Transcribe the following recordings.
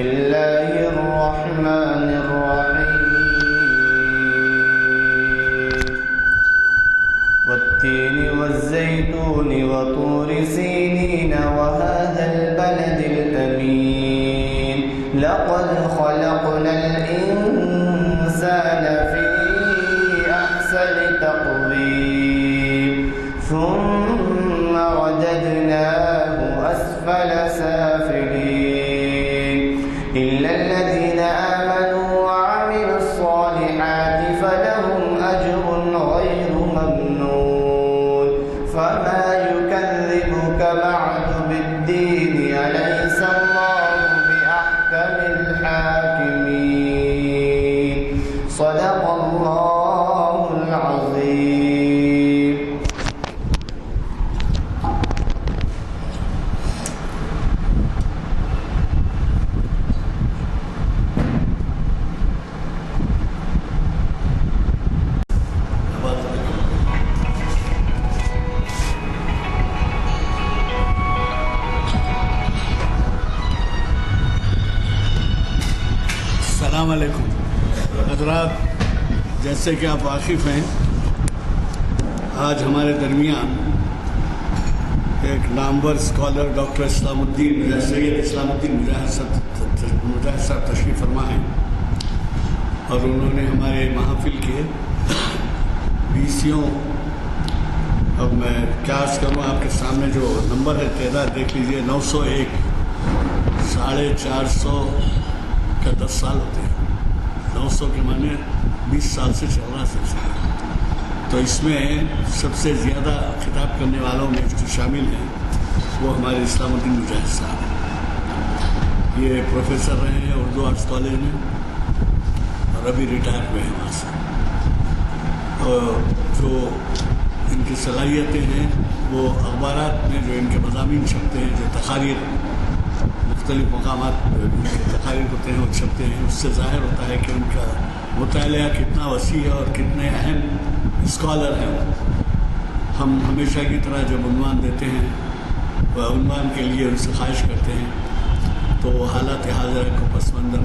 الله الرحمن الرحيم والتين والزيتون وطور سينين وهذا البلد الأمين لقد خلقنا الإنسان في أحسن تقويم ثم رددناه أسفل سافلين إلا الذين آمنوا وعملوا الصالحات فلهم أجر غير ممنون فما يكذبك بعد بالدين أليس الله بأحكم الحاكمين صدق الله العظيم. السلام علیکم حضرات، جیسے کہ آپ واقف ہیں، آج ہمارے درمیان ایک نامور اسکالر ڈاکٹر اسلام الدین سید اسلام الدین مجاہد صاحب تشریف فرما ہیں، اور انہوں نے ہمارے محافل کے بیسیوں، اب میں کیا عرض کروں، آپ کے سامنے جو نمبر ہے تعداد دیکھ لیجئے، 901 450 کا 10 سال ہوتے ہیں، 900 کے معنی 20 سال سے چل رہا سلسلہ. تو اس میں سب سے زیادہ خطاب کرنے والوں میں جو شامل ہیں وہ ہمارے اسلام الدین مجاہد صاحب ہیں. یہ پروفیسر رہے ہیں اردو آرٹس کالج میں اور ابھی ریٹائر ہوئے ہیں وہاں سے. اور جو ان کی صلاحیتیں ہیں وہ اخبارات میں جو ان کے مضامین چھپتے ہیں، جو تقاریر مختلف مقامات کے تقاریر ہوتے ہیں وہ چھپتے ہیں، اس سے ظاہر ہوتا ہے کہ ان کا مطالعہ کتنا وسیع ہے اور کتنے اہم اسکالر ہیں. ہم ہمیشہ کی طرح جب عنوان دیتے ہیں وہ عنوان کے لیے ان سے خواہش کرتے ہیں تو وہ حالات حاضر کو پس منظر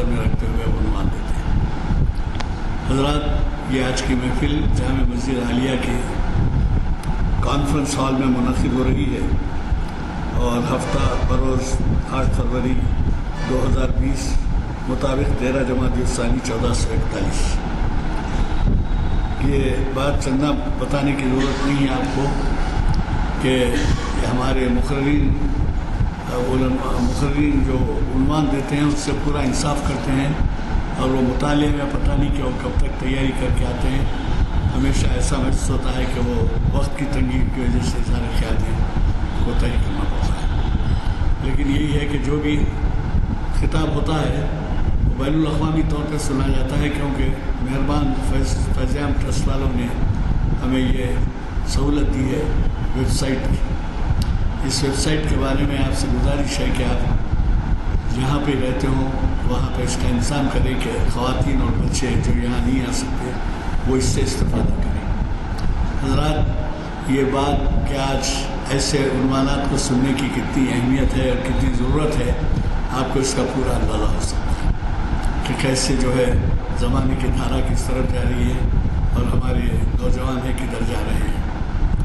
میں رکھتے ہوئے عنوان دیتے ہیں. حضرات، یہ آج کی محفل جامع مسجد عالیہ کے کانفرنس ہال میں منعقد ہو رہی ہے اور ہفتہ بروز 8 فروری 2020 مطابق 13 جمادی الثانی 1441. یہ بات چندہ بتانے کی ضرورت نہیں ہے آپ کو کہ ہمارے مقررین جو عنوان دیتے ہیں اس سے پورا انصاف کرتے ہیں، اور وہ مطالعے میں پتہ نہیں کہ وہ کب تک تیاری کر کے آتے ہیں. ہمیشہ ایسا محسوس ہوتا ہے کہ وہ وقت کی تنگی کی وجہ سے اظہار خیال ہے کو طے کرنا پڑتا ہے. لیکن یہی ہے کہ جو بھی خطاب ہوتا ہے وہ بین الاقوامی طور پہ سنا جاتا ہے، کیونکہ مہربان فیضیام ٹرسٹ والوں نے ہمیں یہ سہولت دی ہے ویب سائٹ کی. اس ویب سائٹ کے بارے میں آپ سے گزارش ہے کہ آپ جہاں پہ رہتے ہوں وہاں پہ اس کا انتظام کریں کہ خواتین اور بچے جو یہاں نہیں آ سکتے وہ اس سے استفادہ کریں. حضرات، یہ بات کہ آج ایسے عنوانات کو سننے کی کتنی اہمیت ہے اور کتنی ضرورت ہے، آپ کو اس کا پورا اندازہ ہو سکتا ہے کہ کیسے جو ہے زمانے کی دھارا کس طرف جا رہی ہے اور ہمارے نوجوان ہیں کدھر جا رہے ہیں.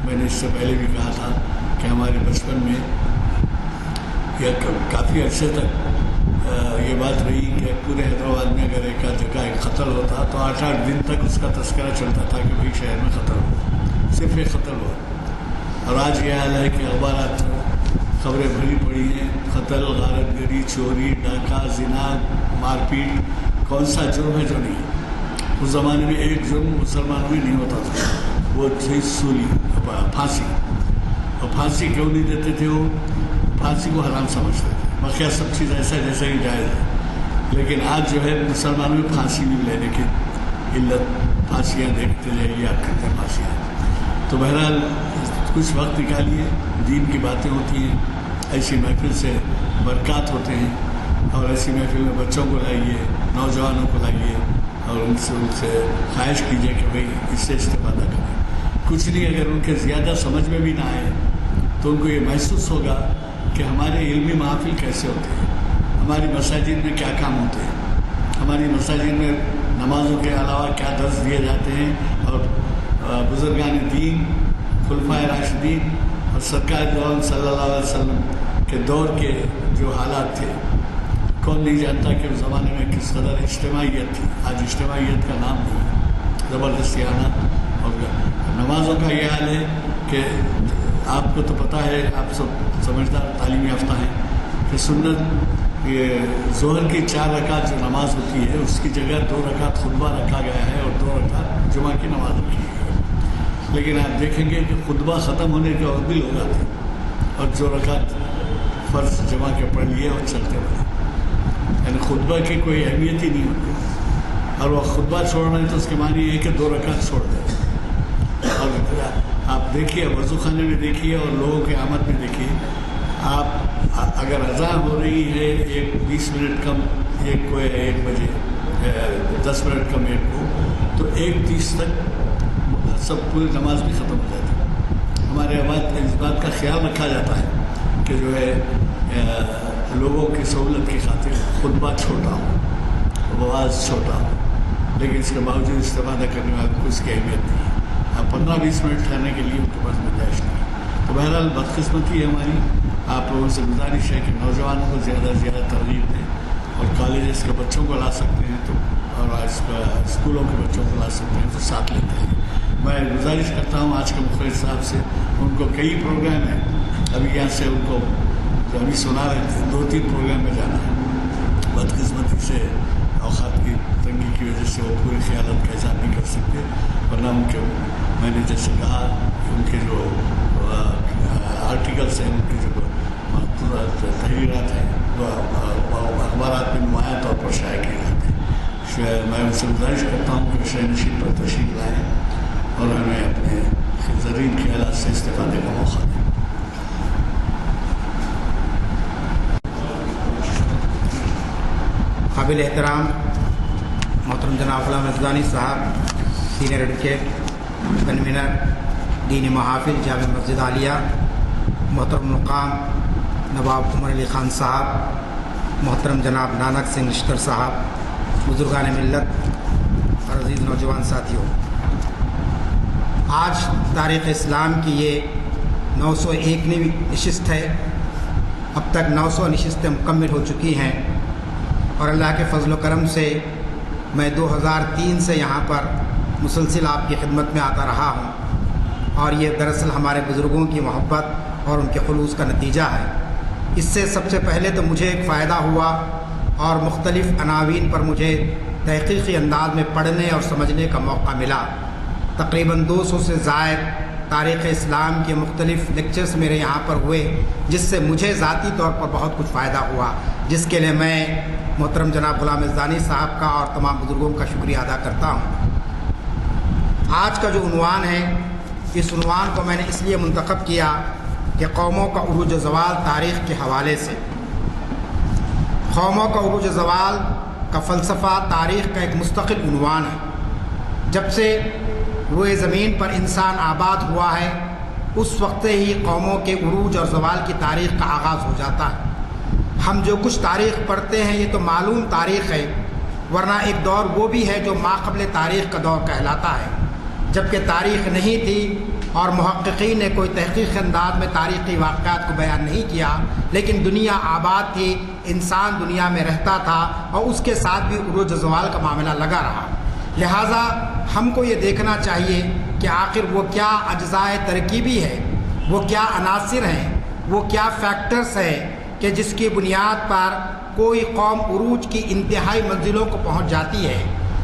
میں نے اس سے پہلے بھی کہا تھا کہ ہمارے بچپن میں یا کافی عرصے تک یہ بات رہی کہ پورے حیدرآباد میں اگر ایک جگہ ایک قتل ہوتا تو 8 دن تک اس کا تذکرہ چلتا تھا کہ بھائی شہر میں قتل ہوا، صرف ایک قتل ہوا. اور آج یہ حال ہے کہ اخبارات خبریں بھری پڑی ہیں، قتل، غارت گری، چوری، ڈاکہ، زنا، مار پیٹ، کون سا جرم ہے جو نہیں. اس زمانے میں ایک جرم مسلمانوں میں نہیں ہوتا تھا، وہ تھی سولی، پھانسی. اور پھانسی کیوں نہیں دیتے تھے؟ وہ پھانسی کو حرام سمجھتے تھے. باقی سب چیز ایسا جیسا ہی جائز ہے. لیکن آج جو ہے مسلمانوں میں پھانسی بھی لینے کی علت، پھانسیاں دیکھتے ہیں یا کرتے پھانسیاں. تو بہرحال کچھ وقت نکالیے، دین کی باتیں ہوتی ہیں، ایسی محفل سے برکات ہوتے ہیں، اور ایسی محفل میں بچوں کو لائیے، نوجوانوں کو لائیے اور ان سے خواہش کیجیے کہ بھئی اس سے استفادہ کریں. کچھ نہیں، اگر ان کے زیادہ سمجھ میں بھی نہ آئے تو ان کو یہ محسوس ہوگا کہ ہمارے علمی محافل کیسے ہوتے ہیں. ہماری مساجد میں کیا کام ہوتے ہیں، ہماری مساجد میں نمازوں کے علاوہ کیا درس دیے جاتے ہیں، اور بزرگان دین، خلفائے راشدین اور سرکار دو عالم صلی اللہ علیہ وسلم کے دور کے جو حالات تھے، کون نہیں جانتا کہ اس زمانے میں کس قدر اجتماعیت تھی۔ آج اجتماعیت کا نام نہیں ہے، زبردستی آنا۔ اور نمازوں کا یہ حال ہے کہ آپ کو تو پتہ ہے، آپ سب سمجھدار تعلیم یافتہ ہیں کہ سنت یہ ظہر کی 4 رکعت جو نماز ہوتی ہے اس کی جگہ 2 رکعت خطبہ رکھا گیا ہے اور 2 رکعت جمعہ کی نماز رکھی گئی ہے۔ لیکن آپ دیکھیں گے کہ خطبہ ختم ہونے کے اور بھی لوگ آتے ہیں اور جو رکعت فرض جمع کے پڑھ لیے اور چلتے رہے، یعنی خطبہ کی کوئی اہمیت ہی نہیں ہوتی، اور وہ خطبہ چھوڑ رہے ہیں تو اس کے معنی یہ ہے کہ 2 رکعت چھوڑ دیں۔ اور آپ دیکھیے وضو خانے میں دیکھیے اور لوگوں کے آمد میں دیکھیے، آپ اگر اذان ہو رہی ہے 20 منٹ کم 1 کو 1 بجے 10 منٹ کم 1 کو، تو 1:30 تک سب پوری نماز بھی ختم ہو جاتی ہے۔ ہمارے اس بات کا خیال رکھا جاتا ہے کہ جو ہے لوگوں کی سہولت کی خاطر خطبہ چھوٹا ہو، آواز چھوٹا ہو، لیکن اس کے باوجود استفادہ کرنے والے کو اس کی اہمیت نہیں ہے۔ 15-20 منٹ ٹھہرنے کے لیے ان کے پاس گنجائش نہیں ہے۔ تو بہرحال بدقسمتی ہے ہماری، آپ لوگوں سے گزارش ہے کہ نوجوانوں کو زیادہ سے زیادہ ترغیب دیں، اور کالجز کے بچوں کو لا سکتے ہیں تو، اور اسکولوں کے بچوں کو لا سکتے ہیں تو ساتھ لیتے ہیں۔ میں گزارش کرتا ہوں آج کے مخرج صاحب سے، ان کو کئی پروگرام ہیں، ابھی یہاں سے ان کو ابھی سنا رہے تھے 2-3 پروگرام میں جانا ہے۔ بدقسمتی سے اوقات کی تنگی کی وجہ سے وہ پوری خیالت کا اظہار نہیں کر سکتے، ورنہ ان کے میں نے جیسے کہا ان کے جو آرٹیکلس ہیں، ان کی جو تحریرات ہیں وہ اخبارات میں نمایاں طور پر شائع کیے جاتے ہیں۔ میں ان سے گزارش کرتا ہوں کہ شہر نشین پر تشریف لائیں اور ہمیں اپنے زرین خیالات سے استفادے کا موقع دیں۔ قابل احترام محترم جناب غلام افغانی صاحب، سینئر ایڈوکیٹ، کنوینر دینی محافل جامع مسجد عالیہ، محترم مقام نواب عمر علی خان صاحب، محترم جناب نانک سنگھ نشتر صاحب، بزرگان ملت اور عزیز نوجوان ساتھیوں، آج تاریخ اسلام کی یہ 901ویں نشست ہے۔ اب تک 900 نشستیں مکمل ہو چکی ہیں، اور اللہ کے فضل و کرم سے میں 2003 سے یہاں پر مسلسل آپ کی خدمت میں آتا رہا ہوں، اور یہ دراصل ہمارے بزرگوں کی محبت اور ان کے خلوص کا نتیجہ ہے۔ اس سے سب سے پہلے تو مجھے ایک فائدہ ہوا، اور مختلف عناوین پر مجھے تحقیقی انداز میں پڑھنے اور سمجھنے کا موقع ملا۔ تقریباً 200 سے زائد تاریخ اسلام کے مختلف لیکچرز میرے یہاں پر ہوئے، جس سے مجھے ذاتی طور پر بہت کچھ فائدہ ہوا، جس کے لیے میں محترم جناب غلام افغانی صاحب کا اور تمام بزرگوں کا شکریہ ادا کرتا ہوں۔ آج کا جو عنوان ہے، اس عنوان کو میں نے اس لیے منتخب کیا کہ قوموں کا عروج و زوال تاریخ کے حوالے سے۔ قوموں کا عروج و زوال کا فلسفہ تاریخ کا ایک مستقل عنوان ہے۔ جب سے روئے زمین پر انسان آباد ہوا ہے، اس وقت سے ہی قوموں کے عروج اور زوال کی تاریخ کا آغاز ہو جاتا ہے۔ ہم جو کچھ تاریخ پڑھتے ہیں یہ تو معلوم تاریخ ہے، ورنہ ایک دور وہ بھی ہے جو ماقبل تاریخ کا دور کہلاتا ہے، جبکہ تاریخ نہیں تھی اور محققین نے کوئی تحقیقی انداز میں تاریخی واقعات کو بیان نہیں کیا، لیکن دنیا آباد تھی، انسان دنیا میں رہتا تھا، اور اس کے ساتھ بھی عروج و زوال کا معاملہ لگا رہا۔ لہٰذا ہم کو یہ دیکھنا چاہیے کہ آخر وہ کیا اجزائے ترکیبی ہے، وہ کیا عناصر ہیں، وہ کیا فیکٹرز ہیں کہ جس کی بنیاد پر کوئی قوم عروج کی انتہائی منزلوں کو پہنچ جاتی ہے،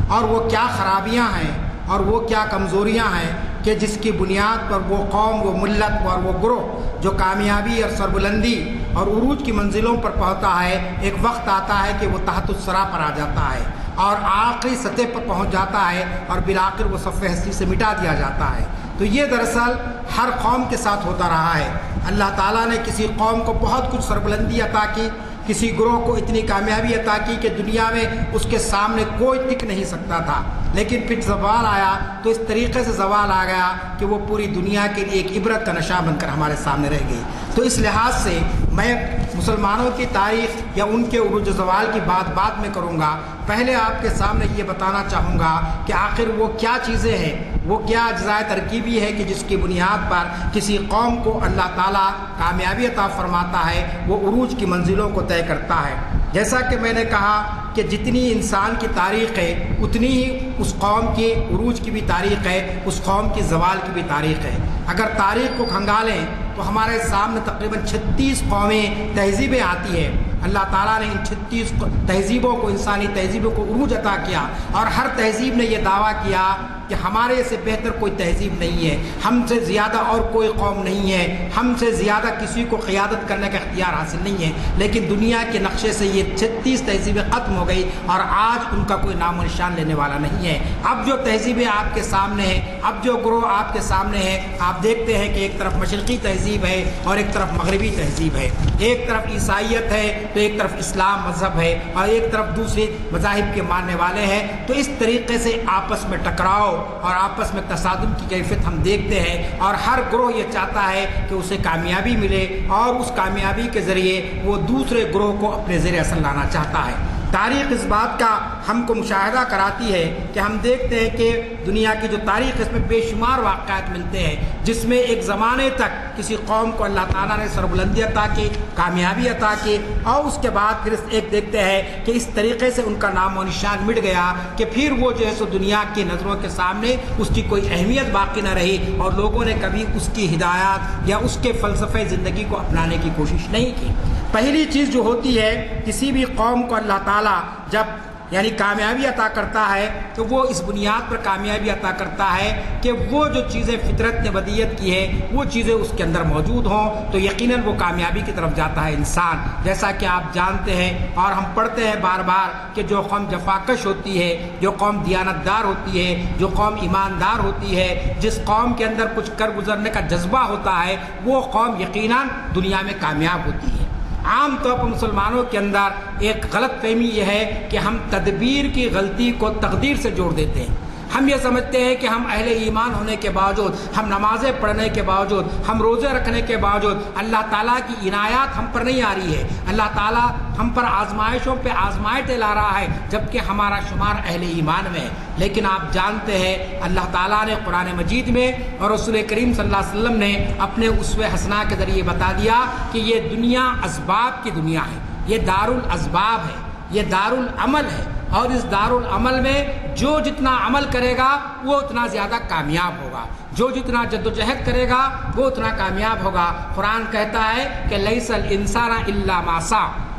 اور وہ کیا خرابیاں ہیں اور وہ کیا کمزوریاں ہیں کہ جس کی بنیاد پر وہ قوم، وہ ملت اور وہ گروہ جو کامیابی اور سربلندی اور عروج کی منزلوں پر پہنچتا ہے، ایک وقت آتا ہے کہ وہ تحت الثری پر آ جاتا ہے اور آخری سطح پر پہنچ جاتا ہے، اور بالآخر وہ صف ہستی سے مٹا دیا جاتا ہے۔ تو یہ دراصل ہر قوم کے ساتھ ہوتا رہا ہے۔ اللہ تعالیٰ نے کسی قوم کو بہت کچھ سربلندی عطا کی، کسی گروہ کو اتنی کامیابی عطا کی کہ دنیا میں اس کے سامنے کوئی ٹک نہیں سکتا تھا، لیکن پھر زوال آیا تو اس طریقے سے زوال آ گیا کہ وہ پوری دنیا کے لیے ایک عبرت کا نشان بن کر ہمارے سامنے رہ گئی۔ تو اس لحاظ سے میں مسلمانوں کی تاریخ یا ان کے عروج و زوال کی بات بعد میں کروں گا، پہلے آپ کے سامنے یہ بتانا چاہوں گا کہ آخر وہ کیا چیزیں ہیں، وہ کیا اجزاء ترکیبی ہے کہ جس کی بنیاد پر کسی قوم کو اللہ تعالیٰ کامیابی عطا فرماتا ہے، وہ عروج کی منزلوں کو طے کرتا ہے۔ جیسا کہ میں نے کہا کہ جتنی انسان کی تاریخ ہے اتنی ہی اس قوم کی عروج کی بھی تاریخ ہے، اس قوم کی زوال کی بھی تاریخ ہے۔ اگر تاریخ کو کھنگالیں تو ہمارے سامنے تقریباً 36 قومیں، تہذیبیں آتی ہیں۔ اللہ تعالیٰ نے ان 36 تہذیبوں کو، انسانی تہذیبوں کو عروج عطا کیا، اور ہر تہذیب نے یہ دعویٰ کیا کہ ہمارے سے بہتر کوئی تہذیب نہیں ہے، ہم سے زیادہ اور کوئی قوم نہیں ہے، ہم سے زیادہ کسی کو قیادت کرنے کا اختیار حاصل نہیں ہے۔ لیکن دنیا کے نقشے سے یہ 36 تہذیبیں ختم ہو گئی اور آج ان کا کوئی نام و نشان لینے والا نہیں ہے۔ اب جو تہذیبیں آپ کے سامنے ہیں، اب جو گروہ آپ کے سامنے ہیں، آپ دیکھتے ہیں کہ ایک طرف مشرقی تہذیب ہے اور ایک طرف مغربی تہذیب ہے، ایک طرف عیسائیت ہے تو ایک طرف اسلام مذہب ہے، اور ایک طرف دوسرے مذاہب کے ماننے والے ہیں۔ تو اس طریقے سے آپس میں ٹکراؤ اور آپس میں تصادم کی کیفیت ہم دیکھتے ہیں، اور ہر گروہ یہ چاہتا ہے کہ اسے کامیابی ملے اور اس کامیابی کے ذریعے وہ دوسرے گروہ کو اپنے زیر اثر لانا چاہتا ہے۔ تاریخ اس بات کا ہم کو مشاہدہ کراتی ہے کہ ہم دیکھتے ہیں کہ دنیا کی جو تاریخ اس میں بے شمار واقعات ملتے ہیں جس میں ایک زمانے تک کسی قوم کو اللہ تعالیٰ نے سربلندی عطا کی، کامیابی عطا کی، اور اس کے بعد پھر ایک دیکھتے ہیں کہ اس طریقے سے ان کا نام و نشان مٹ گیا کہ پھر وہ جو ہے سو دنیا کی نظروں کے سامنے اس کی کوئی اہمیت باقی نہ رہی، اور لوگوں نے کبھی اس کی ہدایات یا اس کے فلسفے زندگی کو اپنانے کی کوشش نہیں کی۔ پہلی چیز جو ہوتی ہے، کسی بھی قوم کو اللہ تعالیٰ جب یعنی کامیابی عطا کرتا ہے تو وہ اس بنیاد پر کامیابی عطا کرتا ہے کہ وہ جو چیزیں فطرت نے بدیت کی ہے وہ چیزیں اس کے اندر موجود ہوں، تو یقیناً وہ کامیابی کی طرف جاتا ہے انسان۔ جیسا کہ آپ جانتے ہیں اور ہم پڑھتے ہیں بار بار کہ جو قوم جفاکش ہوتی ہے، جو قوم دیانتدار ہوتی ہے، جو قوم ایماندار ہوتی ہے، جس قوم کے اندر کچھ کر گزرنے کا جذبہ ہوتا ہے، وہ قوم یقیناً دنیا میں کامیاب ہوتی ہے۔ عام طور پر مسلمانوں کے اندر ایک غلط فہمی یہ ہے کہ ہم تدبیر کی غلطی کو تقدیر سے جوڑ دیتے ہیں۔ ہم یہ سمجھتے ہیں کہ ہم اہل ایمان ہونے کے باوجود، ہم نمازیں پڑھنے کے باوجود، ہم روزے رکھنے کے باوجود اللہ تعالیٰ کی عنایات ہم پر نہیں آ رہی ہے، اللہ تعالیٰ ہم پر آزمائشوں پہ آزمائشیں لا رہا ہے، جبکہ ہمارا شمار اہل ایمان میں ہے۔ لیکن آپ جانتے ہیں اللہ تعالیٰ نے قرآن مجید میں اور رسول کریم صلی اللہ علیہ وسلم نے اپنے اسوہ حسنہ کے ذریعے بتا دیا کہ یہ دنیا اسباب کی دنیا ہے، یہ دار الاسباب ہے، یہ دار العمل ہے، اور اس دار العمل میں جو جتنا عمل کرے گا وہ اتنا زیادہ کامیاب ہوگا، جو جتنا جد و جہد کرے گا وہ اتنا کامیاب ہوگا۔ قرآن کہتا ہے کہ لیس الانسان الا ما سعی،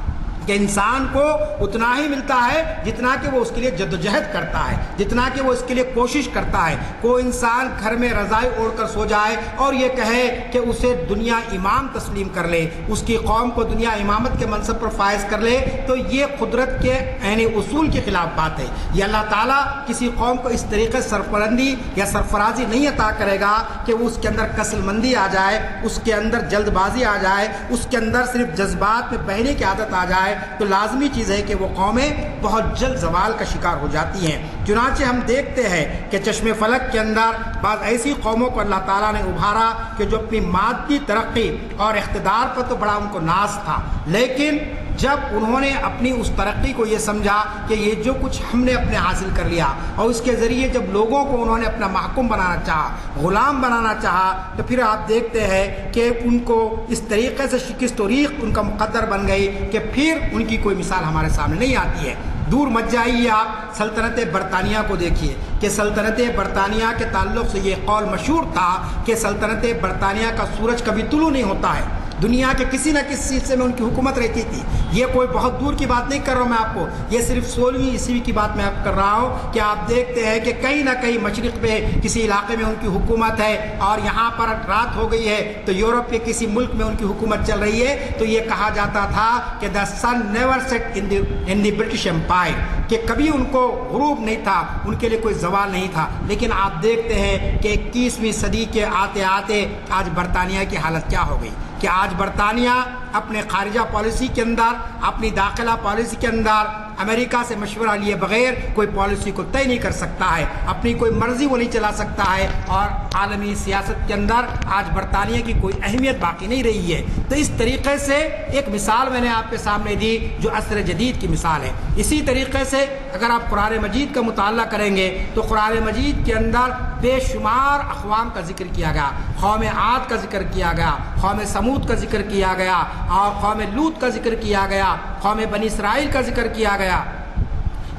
کہ انسان کو اتنا ہی ملتا ہے جتنا کہ وہ اس کے لیے جد و جہد کرتا ہے، جتنا کہ وہ اس کے لیے کوشش کرتا ہے۔ کوئی انسان گھر میں رضائی اوڑھ کر سو جائے اور یہ کہے کہ اسے دنیا امام تسلیم کر لے، اس کی قوم کو دنیا امامت کے منصب پر فائز کر لے، تو یہ قدرت کے یعنی اصول کے خلاف بات ہے۔ یہ اللہ تعالیٰ کسی قوم کو اس طریقے سے سرفرندی یا سرفرازی نہیں عطا کرے گا کہ وہ اس کے اندر کسل مندی آ جائے، اس کے اندر جلد بازی آ جائے، اس کے اندر صرف جذبات میں بہنے کی عادت آ جائے، تو لازمی چیز ہے کہ وہ قومیں بہت جلد زوال کا شکار ہو جاتی ہیں۔ چنانچہ ہم دیکھتے ہیں کہ چشم فلک کے اندر بعض ایسی قوموں کو اللہ تعالیٰ نے ابھارا کہ جو اپنی مادی ترقی اور اقتدار پر تو بڑا ان کو ناز تھا، لیکن جب انہوں نے اپنی اس ترقی کو یہ سمجھا کہ یہ جو کچھ ہم نے اپنے حاصل کر لیا، اور اس کے ذریعے جب لوگوں کو انہوں نے اپنا محکوم بنانا چاہا، غلام بنانا چاہا، تو پھر آپ دیکھتے ہیں کہ ان کو اس طریقے سے شکست و ریخت ان کا مقدر بن گئی کہ پھر ان کی کوئی مثال ہمارے سامنے نہیں آتی ہے۔ دور مت جائیے، آپ سلطنت برطانیہ کو دیکھیے کہ سلطنت برطانیہ کے تعلق سے یہ قول مشہور تھا کہ سلطنت برطانیہ کا سورج کبھی طلوع نہیں ہوتا ہے، دنیا کے کسی نہ کسی حصے میں ان کی حکومت رہتی تھی۔ یہ کوئی بہت دور کی بات نہیں کر رہا ہوں میں آپ کو، یہ صرف 16ویں عیسوی کی بات میں آپ کر رہا ہوں کہ آپ دیکھتے ہیں کہ کہیں نہ کہیں مشرق میں کسی علاقے میں ان کی حکومت ہے، اور یہاں پر رات ہو گئی ہے تو یورپ کے کسی ملک میں ان کی حکومت چل رہی ہے، تو یہ کہا جاتا تھا کہ the sun never set in the British empire, کہ کبھی ان کو غروب نہیں تھا، ان کے لیے کوئی زوال نہیں تھا۔ لیکن آپ دیکھتے ہیں کہ 21ویں صدی کے آتے آتے آج برطانیہ کی حالت کیا ہو گئی کہ آج برطانیہ اپنے خارجہ پالیسی کے اندر اپنی داخلہ پالیسی کے اندر امریکہ سے مشورہ لیے بغیر کوئی پالیسی کو طے نہیں کر سکتا ہے، اپنی کوئی مرضی وہ نہیں چلا سکتا ہے، اور عالمی سیاست کے اندر آج برطانیہ کی کوئی اہمیت باقی نہیں رہی ہے۔ تو اس طریقے سے ایک مثال میں نے آپ کے سامنے دی جو عصر جدید کی مثال ہے۔ اسی طریقے سے اگر آپ قرآن مجید کا مطالعہ کریں گے تو قرآن مجید کے اندر بے شمار اقوام کا ذکر کیا گیا، قوم عاد کا ذکر کیا گیا، قوم سمود کا ذکر کیا گیا، اور قوم لوط کا ذکر کیا گیا، قوم بنی اسرائیل کا ذکر کیا گیا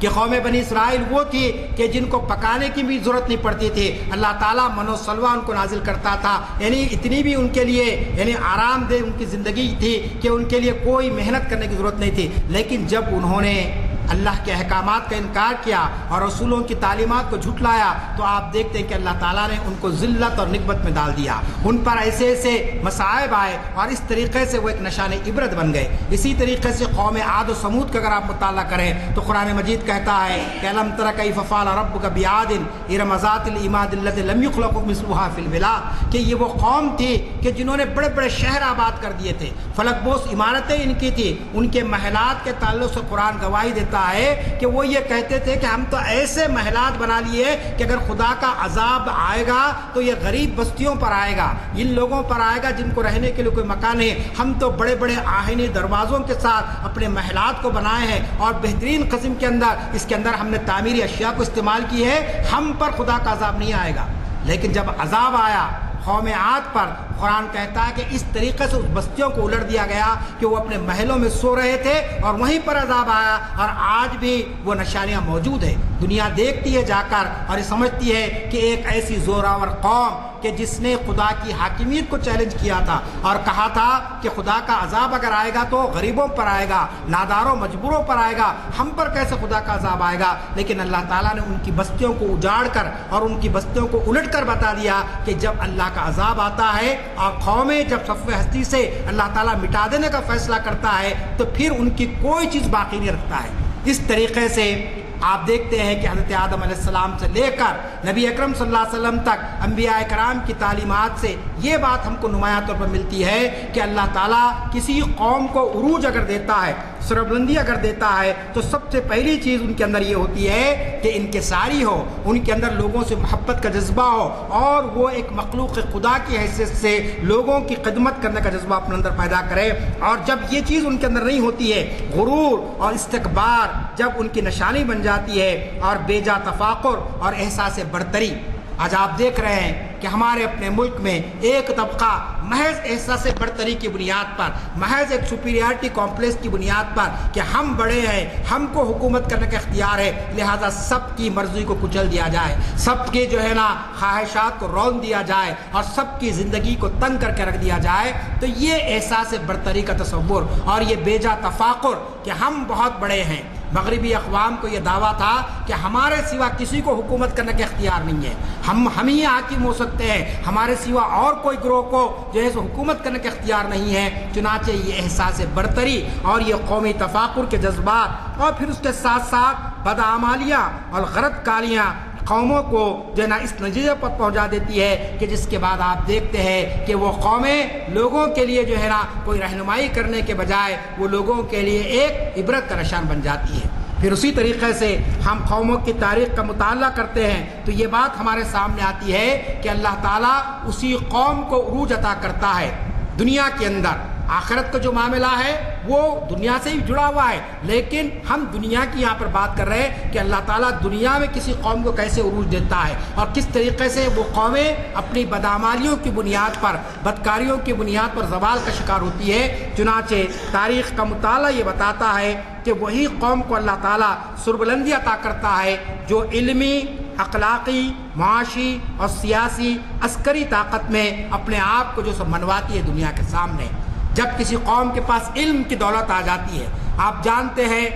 کہ قوم بنی اسرائیل وہ تھی کہ جن کو پکانے کی بھی ضرورت نہیں پڑتی تھی، اللہ تعالیٰ من و سلوہ ان کو نازل کرتا تھا، یعنی اتنی بھی ان کے لیے آرام دہ ان کی زندگی تھی کہ ان کے لیے کوئی محنت کرنے کی ضرورت نہیں تھی۔ لیکن جب انہوں نے اللہ کے احکامات کا انکار کیا اور رسولوں کی تعلیمات کو جھٹلایا تو آپ دیکھتے ہیں کہ اللہ تعالیٰ نے ان کو ذلت اور نکبت میں ڈال دیا، ان پر ایسے ایسے مصائب آئے اور اس طریقے سے وہ ایک نشان عبرت بن گئے۔ اسی طریقے سے قوم عاد و سمود کا اگر آپ مطالعہ کریں تو قرآن مجید کہتا ہے کہ الم تر کیف فعل ربک بعاد ارم ذات العماد التی لم یخلق مثلها فی البلاد، کہ یہ وہ قوم تھی کہ جنہوں نے بڑے بڑے شہر آباد کر دیے تھے، فلک بوس عمارتیں ان کی تھی۔ ان کے محلات کے تعلق سے قرآن گواہی دیتا ہے کہ وہ یہ کہتے تھے کہ ہم تو ایسے محلات بنا لیے کہ اگر خدا کا عذاب آئے گا تو یہ غریب بستیوں پر آئے گا، ان لوگوں پر آئے گا جن کو رہنے کے لیے کوئی مکان ہے۔ ہم تو بڑے بڑے آہنی دروازوں کے ساتھ اپنے محلات کو بنائے ہیں اور بہترین قسم کے اندر اس کے اندر ہم نے تعمیری اشیاء کو استعمال کی ہے، ہم پر خدا کا عذاب نہیں آئے گا۔ لیکن جب عذاب آیا قوم عاد پر، قرآن کہتا ہے کہ اس طریقے سے اس بستیوں کو الٹ دیا گیا کہ وہ اپنے محلوں میں سو رہے تھے اور وہیں پر عذاب آیا، اور آج بھی وہ نشانیاں موجود ہیں۔ دنیا دیکھتی ہے جا کر اور یہ سمجھتی ہے کہ ایک ایسی زوراور قوم کہ جس نے خدا کی حاکمیت کو چیلنج کیا تھا اور کہا تھا کہ خدا کا عذاب اگر آئے گا تو غریبوں پر آئے گا، ناداروں مجبوروں پر آئے گا، ہم پر کیسے خدا کا عذاب آئے گا؟ لیکن اللہ تعالیٰ نے ان کی بستیوں کو اجاڑ کر اور ان کی بستیوں کو الٹ کر بتا دیا کہ جب اللہ کا عذاب آتا ہے اور قومیں جب صف ہستی سے اللہ تعالیٰ مٹا دینے کا فیصلہ کرتا ہے تو پھر ان کی کوئی چیز باقی نہیں رکھتا ہے۔ اس طریقے سے آپ دیکھتے ہیں کہ حضرت آدم علیہ السلام سے لے کر نبی اکرم صلی اللہ علیہ وسلم تک انبیاء کرام کی تعلیمات سے یہ بات ہم کو نمایاں طور پر ملتی ہے کہ اللہ تعالیٰ کسی قوم کو عروج اگر دیتا ہے، سربلندی اگر دیتا ہے، تو سب سے پہلی چیز ان کے اندر یہ ہوتی ہے کہ انکساری ہو، ان کے اندر لوگوں سے محبت کا جذبہ ہو اور وہ ایک مخلوق خدا کی حیثیت سے لوگوں کی خدمت کرنے کا جذبہ اپنے اندر پیدا کرے۔ اور جب یہ چیز ان کے اندر نہیں ہوتی ہے، غرور اور استکبار جب ان کی نشانی بن جاتی ہے اور بے جا تفاخر اور احساس برتری، آج آپ دیکھ رہے ہیں کہ ہمارے اپنے ملک میں ایک طبقہ محض احساس برتری کی بنیاد پر، محض ایک سپیریارٹی کمپلیکس کی بنیاد پر کہ ہم بڑے ہیں، ہم کو حکومت کرنے کا اختیار ہے، لہذا سب کی مرضی کو کچل دیا جائے، سب کے جو ہے نا خواہشات کو رون دیا جائے اور سب کی زندگی کو تنگ کر کے رکھ دیا جائے۔ تو یہ احساس برتری کا تصور اور یہ بے جا تفاخر کہ ہم بہت بڑے ہیں۔ مغربی اقوام کو یہ دعویٰ تھا کہ ہمارے سوا کسی کو حکومت کرنے کا اختیار نہیں ہے، ہم ہی حاکم ہو سکتے ہیں، ہمارے سوا اور کوئی گروہ کو جو ہے سو حکومت کرنے کا اختیار نہیں ہے۔ چنانچہ یہ احساس برتری اور یہ قومی تفاخر کے جذبات اور پھر اس کے ساتھ ساتھ بدعمالیاں اور غلط کاریاں قوموں کو جو ہے نا اس نتیجے پر پہنچا دیتی ہے کہ جس کے بعد آپ دیکھتے ہیں کہ وہ قومیں لوگوں کے لیے جو ہے نا کوئی رہنمائی کرنے کے بجائے وہ لوگوں کے لیے ایک عبرت کا نشان بن جاتی ہے۔ پھر اسی طریقے سے ہم قوموں کی تاریخ کا مطالعہ کرتے ہیں تو یہ بات ہمارے سامنے آتی ہے کہ اللہ تعالیٰ اسی قوم کو عروج عطا کرتا ہے دنیا کے اندر۔ آخرت کا جو معاملہ ہے وہ دنیا سے ہی جڑا ہوا ہے، لیکن ہم دنیا کی یہاں پر بات کر رہے ہیں کہ اللہ تعالیٰ دنیا میں کسی قوم کو کیسے عروج دیتا ہے اور کس طریقے سے وہ قومیں اپنی بدعمالیوں کی بنیاد پر، بدکاریوں کی بنیاد پر زوال کا شکار ہوتی ہے۔ چنانچہ تاریخ کا مطالعہ یہ بتاتا ہے کہ وہی قوم کو اللہ تعالیٰ سربلندی عطا کرتا ہے جو علمی، اخلاقی، معاشی اور سیاسی عسکری طاقت میں اپنے آپ کو جو سب منواتی ہے دنیا کے سامنے۔ جب کسی قوم کے پاس علم کی دولت آ جاتی ہے، آپ جانتے ہیں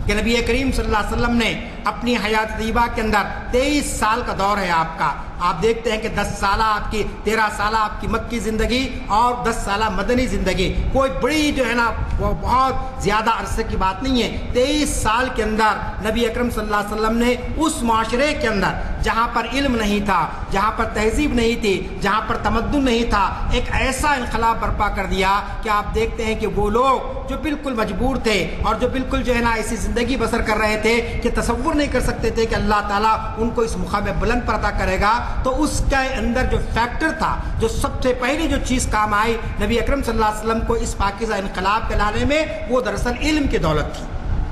کہ نبی کریم صلی اللہ علیہ وسلم نے اپنی حیات طیبہ کے اندر 23 سال کا دور ہے آپ کا. آپ دیکھتے ہیں کہ 10 سالہ آپ کی 13 سالہ آپ کی مکی زندگی اور 10 سالہ مدنی زندگی کوئی بڑی جو ہے نا وہ بہت زیادہ عرصے کی بات نہیں ہے. 23 سال کے اندر نبی اکرم صلی اللہ علیہ وسلم نے اس معاشرے کے اندر جہاں پر علم نہیں تھا, جہاں پر تہذیب نہیں تھی, جہاں پر تمدن نہیں تھا, ایک ایسا انقلاب برپا کر دیا کہ آپ دیکھتے ہیں کہ وہ لوگ جو بالکل مجبور تھے اور جو بالکل جو ہے نا ایسی زندگی بسر کر رہے تھے کہ تصور نہیں کر سکتے تھے کہ اللہ تعالیٰ ان کو اس مقام بلند پر عطا کرے گا, تو اس کے اندر جو فیکٹر تھا, جو سب سے پہلی جو چیز کام آئی نبی اکرم صلی اللہ علیہ وسلم کو اس پاکیزہ انقلاب کے لانے میں, وہ دراصل علم کی دولت تھی.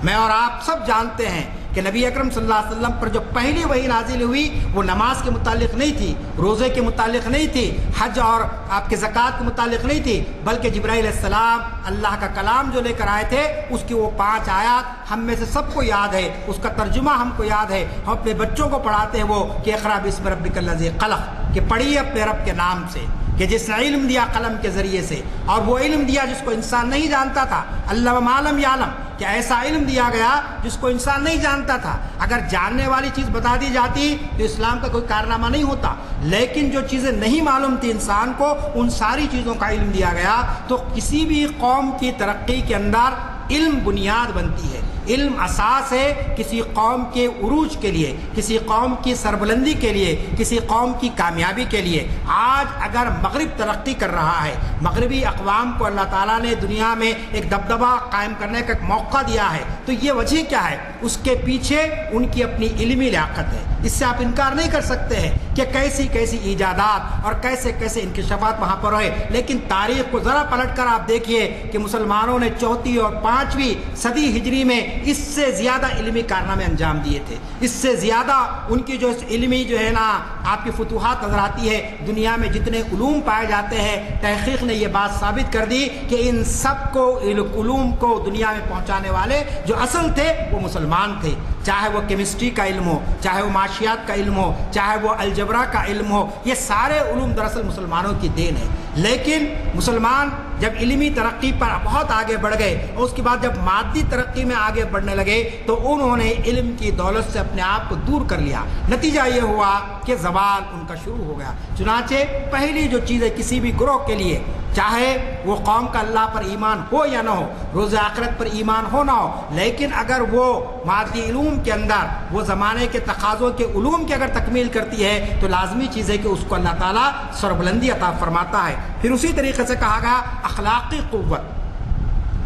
میں اور آپ سب جانتے ہیں کہ نبی اکرم صلی اللہ علیہ وسلم پر جو پہلی وحی نازل ہوئی وہ نماز کے متعلق نہیں تھی, روزے کے متعلق نہیں تھی, حج اور آپ کے زکوٰۃ کے متعلق نہیں تھی, بلکہ جبرائیل علیہ السلام اللہ کا کلام جو لے کر آئے تھے اس کی وہ 5 آیات ہم میں سے سب کو یاد ہے, اس کا ترجمہ ہم کو یاد ہے, ہم اپنے بچوں کو پڑھاتے ہیں وہ کہ اقرأ باسم ربک الذی خلق, کہ پڑھیے اپنے رب کے نام سے, کہ جس نے علم دیا قلم کے ذریعے سے, اور وہ علم دیا جس کو انسان نہیں جانتا تھا, علم ما لم یعلم, کہ ایسا علم دیا گیا جس کو انسان نہیں جانتا تھا. اگر جاننے والی چیز بتا دی جاتی تو اسلام کا کوئی کارنامہ نہیں ہوتا, لیکن جو چیزیں نہیں معلوم تھی انسان کو ان ساری چیزوں کا علم دیا گیا. تو کسی بھی قوم کی ترقی کے اندر علم بنیاد بنتی ہے, علم اساس ہے کسی قوم کے عروج کے لیے, کسی قوم کی سربلندی کے لیے, کسی قوم کی کامیابی کے لیے. آج اگر مغرب ترقی کر رہا ہے, مغربی اقوام کو اللہ تعالیٰ نے دنیا میں ایک دبدبہ قائم کرنے کا ایک موقع دیا ہے, تو یہ وجہ کیا ہے؟ اس کے پیچھے ان کی اپنی علمی لیاقت ہے. اس سے آپ انکار نہیں کر سکتے ہیں کہ کیسی کیسی ایجادات اور کیسے کیسے انکشافات وہاں پر ہوئے, لیکن تاریخ کو ذرا پلٹ کر آپ دیکھیے کہ مسلمانوں نے 4 اور 5ویں صدی ہجری میں اس سے زیادہ علمی کارنامے انجام دیے تھے, اس سے زیادہ ان کی جو علمی جو ہے نا آپ کی فتوحات نظر آتی ہے. دنیا میں جتنے علوم پائے جاتے ہیں, تحقیق نے یہ بات ثابت کر دی کہ ان سب کو علوم کو دنیا میں پہنچانے والے جو اصل تھے وہ مسلمان تھے. چاہے وہ کیمسٹری کا علم ہو, چاہے وہ معاشیات کا علم ہو, چاہے وہ الجبرا کا علم ہو, یہ سارے علوم دراصل مسلمانوں کی دین ہے. لیکن مسلمان جب علمی ترقی پر بہت آگے بڑھ گئے اور اس کے بعد جب مادی ترقی میں آگے بڑھنے لگے تو انہوں نے علم کی دولت سے اپنے آپ کو دور کر لیا. نتیجہ یہ ہوا کہ زوال ان کا شروع ہو گیا. چنانچہ پہلی جو چیز ہے کسی بھی گروہ کے لیے, چاہے وہ قوم کا اللہ پر ایمان ہو یا نہ ہو, روز آخرت پر ایمان ہو نہ ہو, لیکن اگر وہ مادی علوم کے اندر وہ زمانے کے تقاضوں کے علوم کی اگر تکمیل کرتی ہے تو لازمی چیز ہے کہ اس کو اللہ تعالیٰ سربلندی عطا فرماتا ہے. پھر اسی طریقے سے کہا گیا اخلاقی قوت.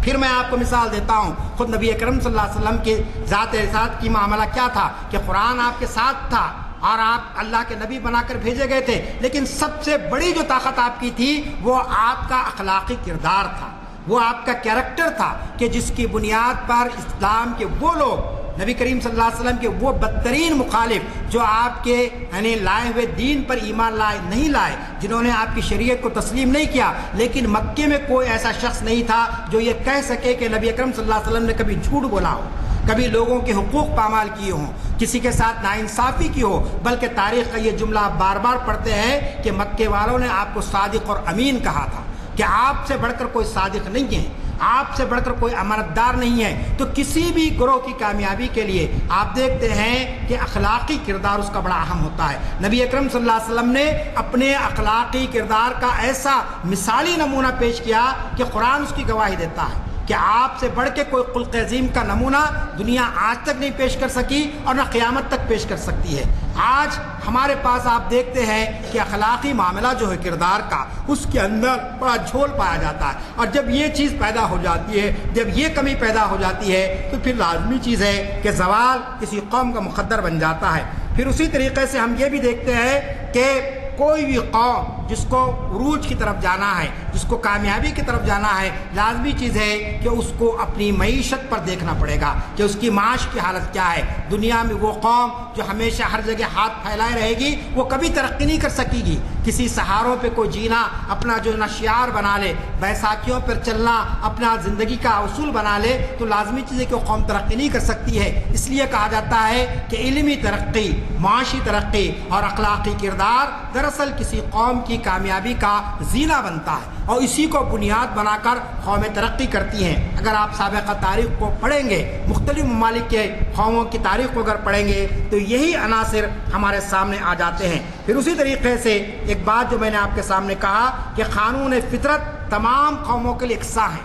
پھر میں آپ کو مثال دیتا ہوں, خود نبی اکرم صلی اللہ علیہ وسلم کی ذات ارشاد کی معاملہ کیا تھا کہ قرآن آپ کے ساتھ تھا اور آپ اللہ کے نبی بنا کر بھیجے گئے تھے, لیکن سب سے بڑی جو طاقت آپ کی تھی وہ آپ کا اخلاقی کردار تھا, وہ آپ کا کیریکٹر تھا کہ جس کی بنیاد پر اسلام کے وہ لوگ, نبی کریم صلی اللہ علیہ وسلم کے وہ بدترین مخالف جو آپ کے یعنی لائے ہوئے دین پر ایمان نہیں لائے, جنہوں نے آپ کی شریعت کو تسلیم نہیں کیا, لیکن مکے میں کوئی ایسا شخص نہیں تھا جو یہ کہہ سکے کہ نبی اکرم صلی اللہ علیہ وسلم نے کبھی جھوٹ بولا ہو, کبھی لوگوں کے حقوق پامال کیے ہوں, کسی کے ساتھ ناانصافی کی ہو. بلکہ تاریخ کا یہ جملہ آپ بار بار پڑھتے ہیں کہ مکے والوں نے آپ کو صادق اور امین کہا تھا, کہ آپ سے بڑھ کر کوئی صادق نہیں ہے, آپ سے بڑھ کر کوئی امانتدار نہیں ہے. تو کسی بھی گروہ کی کامیابی کے لیے آپ دیکھتے ہیں کہ اخلاقی کردار اس کا بڑا اہم ہوتا ہے. نبی اکرم صلی اللہ علیہ وسلم نے اپنے اخلاقی کردار کا ایسا مثالی نمونہ پیش کیا کہ قرآن اس کی گواہی دیتا ہے کہ آپ سے بڑھ کے کوئی خلق عظیم کا نمونہ دنیا آج تک نہیں پیش کر سکی اور نہ قیامت تک پیش کر سکتی ہے. آج ہمارے پاس آپ دیکھتے ہیں کہ اخلاقی معاملہ جو ہے کردار کا, اس کے اندر بڑا جھول پایا جاتا ہے, اور جب یہ چیز پیدا ہو جاتی ہے, جب یہ کمی پیدا ہو جاتی ہے تو پھر لازمی چیز ہے کہ زوال کسی قوم کا مقدر بن جاتا ہے. پھر اسی طریقے سے ہم یہ بھی دیکھتے ہیں کہ کوئی بھی قوم جس کو عروج کی طرف جانا ہے, جس کو کامیابی کی طرف جانا ہے, لازمی چیز ہے کہ اس کو اپنی معیشت پر دیکھنا پڑے گا کہ اس کی معاش کی حالت کیا ہے. دنیا میں وہ قوم جو ہمیشہ ہر جگہ ہاتھ پھیلائے رہے گی وہ کبھی ترقی نہیں کر سکے گی. کسی سہاروں پہ کوئی جینا اپنا جو نشیار بنا لے, بیساکھیوں پر چلنا اپنا زندگی کا اصول بنا لے, تو لازمی چیز ہے کہ وہ قوم ترقی نہیں کر سکتی ہے. اس لیے کہا جاتا ہے کہ علمی ترقی, معاشی ترقی اور اخلاقی کردار دراصل کسی قوم کی کی کامیابی کا زینہ بنتا ہے اور اسی کو بنیاد بنا کر قومیں ترقی کرتی ہیں۔ اگر آپ سابقہ تاریخ کو پڑھیں گے، مختلف ممالک کے قوموں کی تاریخ کو اگر پڑھیں گے تو یہی عناصر ہمارے سامنے آ جاتے ہیں۔ پھر اسی طریقے سے ایک بات جو میں نے آپ کے سامنے کہا کہ قانون فطرت تمام قوموں کے لیے یکساں ہے۔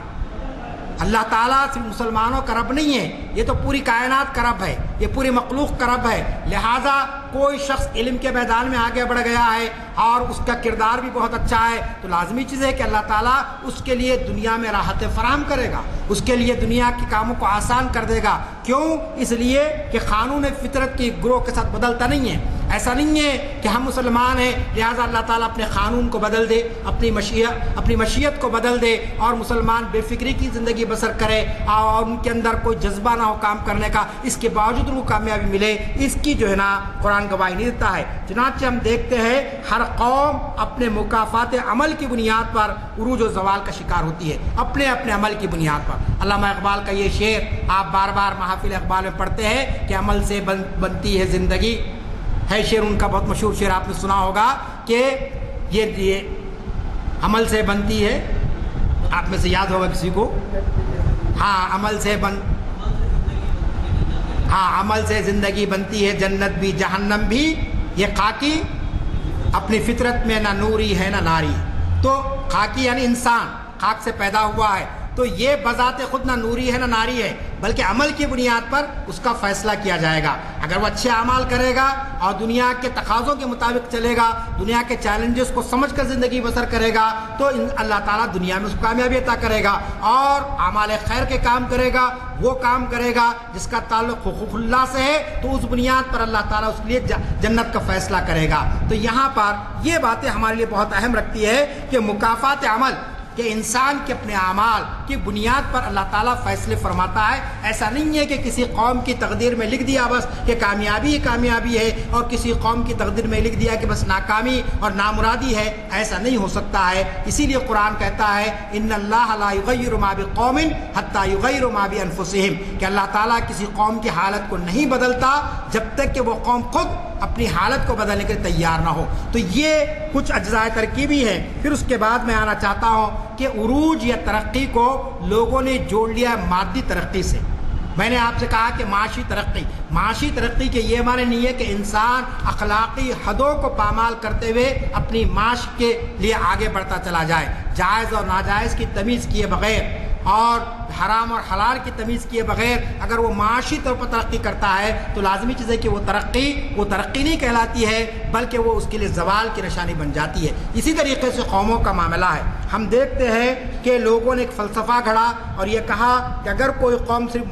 اللہ تعالیٰ صرف مسلمانوں کا رب نہیں ہے، یہ تو پوری کائنات کا رب ہے، یہ پوری مخلوق کا رب ہے۔ لہٰذا کوئی شخص علم کے میدان میں آگے بڑھ گیا ہے اور اس کا کردار بھی بہت اچھا ہے تو لازمی چیز ہے کہ اللہ تعالیٰ اس کے لیے دنیا میں راحت فراہم کرے گا، اس کے لیے دنیا کے کاموں کو آسان کر دے گا۔ کیوں؟ اس لیے کہ قانون فطرت کی گروہ کے ساتھ بدلتا نہیں ہے۔ ایسا نہیں ہے کہ ہم مسلمان ہیں لہٰذا اللہ تعالیٰ اپنے قانون کو بدل دے، اپنی مشیت کو بدل دے اور مسلمان بے فکری کی زندگی بسر کرے اور ان کے اندر کوئی جذبہ نہ ہو کام کرنے کا، اس کے باوجود ان کو کامیابی ملے، اس کی جو ہے نا قرآن گواہی نہیں دیتا ہے۔ چنانچہ ہم دیکھتے ہیں ہر قوم اپنے مکافات عمل کی بنیاد پر عروج و زوال کا شکار ہوتی ہے، اپنے اپنے عمل کی بنیاد پر۔ علامہ اقبال کا یہ شعر آپ بار بار محافل اقبال میں پڑھتے ہیں کہ عمل سے بنتی ہے زندگی، ہے شعر ان کا بہت مشہور شعر آپ نے سنا ہوگا کہ یہ عمل سے بنتی ہے، آپ میں سے یاد ہوگا کسی کو، عمل سے زندگی بنتی ہے، جنت بھی جہنم بھی، یہ خاکی اپنی فطرت میں نہ نوری ہے نہ ناری۔ تو خاکی یعنی انسان خاک سے پیدا ہوا ہے تو یہ بذات خود نہ نوری ہے نہ ناری ہے، بلکہ عمل کی بنیاد پر اس کا فیصلہ کیا جائے گا۔ اگر وہ اچھے اعمال کرے گا اور دنیا کے تقاضوں کے مطابق چلے گا، دنیا کے چیلنجز کو سمجھ کر زندگی بسر کرے گا تو اللہ تعالیٰ دنیا میں اس کو کامیابی عطا کرے گا، اور اعمال خیر کے کام کرے گا، وہ کام کرے گا جس کا تعلق حقوق اللہ سے ہے تو اس بنیاد پر اللہ تعالیٰ اس کے لیے جنت کا فیصلہ کرے گا۔ تو یہاں پر یہ باتیں ہمارے لیے بہت اہم رکھتی ہے کہ مکافات عمل کہ انسان کے اپنے اعمال کی بنیاد پر اللہ تعالیٰ فیصلے فرماتا ہے۔ ایسا نہیں ہے کہ کسی قوم کی تقدیر میں لکھ دیا بس کہ کامیابی ہی کامیابی ہے اور کسی قوم کی تقدیر میں لکھ دیا کہ بس ناکامی اور نامرادی ہے، ایسا نہیں ہو سکتا ہے۔ اسی لیے قرآن کہتا ہے ان اللہ لا یغیر ما بقوم حتی یغیروا ما بانفسہم، کہ اللہ تعالیٰ کسی قوم کی حالت کو نہیں بدلتا جب تک کہ وہ قوم خود اپنی حالت کو بدلنے کے لیے تیار نہ ہو۔ تو یہ کچھ اجزاء ترکیبی ہیں۔ پھر اس کے بعد میں آنا چاہتا ہوں کہ عروج یا ترقی کو لوگوں نے جوڑ لیا مادی ترقی سے۔ میں نے آپ سے کہا کہ معاشی ترقی کے یہ معنی نہیں ہے کہ انسان اخلاقی حدوں کو پامال کرتے ہوئے اپنی معاش کے لیے آگے بڑھتا چلا جائے، جائز اور ناجائز کی تمیز کیے بغیر اور حرام اور حلال کی تمیز کیے بغیر اگر وہ معاشی طور پر ترقی کرتا ہے تو لازمی چیز ہے کہ وہ ترقی نہیں کہلاتی ہے بلکہ وہ اس کے لیے زوال کی نشانی بن جاتی ہے۔ اسی طریقے سے قوموں کا معاملہ ہے۔ ہم دیکھتے ہیں کہ لوگوں نے ایک فلسفہ گھڑا اور یہ کہا کہ اگر کوئی قوم صرف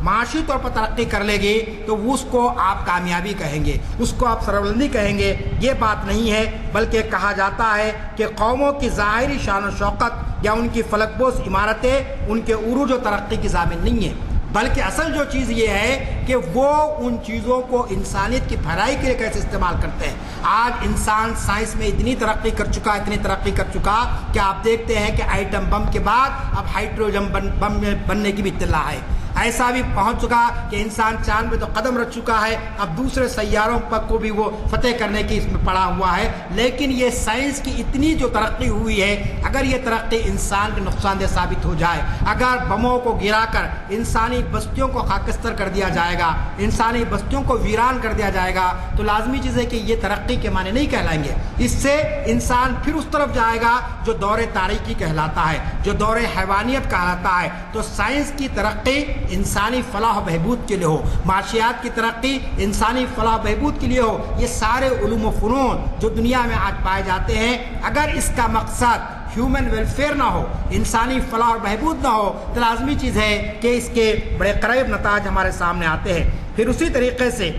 معاشی طور پر ترقی کر لے گی تو اس کو آپ کامیابی کہیں گے، اس کو آپ سربلندی کہیں گے۔ یہ بات نہیں ہے، بلکہ کہا جاتا ہے کہ قوموں کی ظاہری شان و شوکت یا ان کی فلک بوس عمارتیں ان کے عروج و ترقی کی ضامن نہیں ہیں، بلکہ اصل جو چیز یہ ہے کہ وہ ان چیزوں کو انسانیت کی بھلائی کے لیے کیسے استعمال کرتے ہیں۔ آج انسان سائنس میں اتنی ترقی کر چکا کہ آپ دیکھتے ہیں کہ ایٹم بم کے بعد اب ہائیڈروجن بم بننے کی بھی اطلاع ہے۔ ایسا بھی پہنچ چکا کہ انسان چاند پہ تو قدم رکھ چکا ہے، اب دوسرے سیاروں پر کو بھی وہ فتح کرنے کی اس میں پڑا ہوا ہے۔ لیکن یہ سائنس کی اتنی جو ترقی ہوئی ہے، اگر یہ ترقی انسان کے نقصان دہ ثابت ہو جائے، اگر بموں کو گرا کر انسانی بستیوں کو خاکستر کر دیا جائے گا، انسانی بستیوں کو ویران کر دیا جائے گا، تو لازمی چیز ہے کہ یہ ترقی کے معنی نہیں کہلائیں گے۔ اس سے انسان پھر اس طرف جائے گا جو دور تاریکی کہلاتا ہے، جو دور حیوانیت کہلاتا ہے۔ تو سائنس کی ترقی انسانی فلاح و بہبود کے لیے ہو، معاشیات کی ترقی انسانی فلاح و بہبود کے لیے ہو، یہ سارے علوم و فنون جو دنیا میں آج پائے جاتے ہیں، اگر اس کا مقصد ہیومن ویلفیئر نہ ہو، انسانی فلاح اور بہبود نہ ہو، تو لازمی چیز ہے کہ اس کے بڑے قریب نتائج ہمارے سامنے آتے ہیں۔ پھر اسی طریقے سے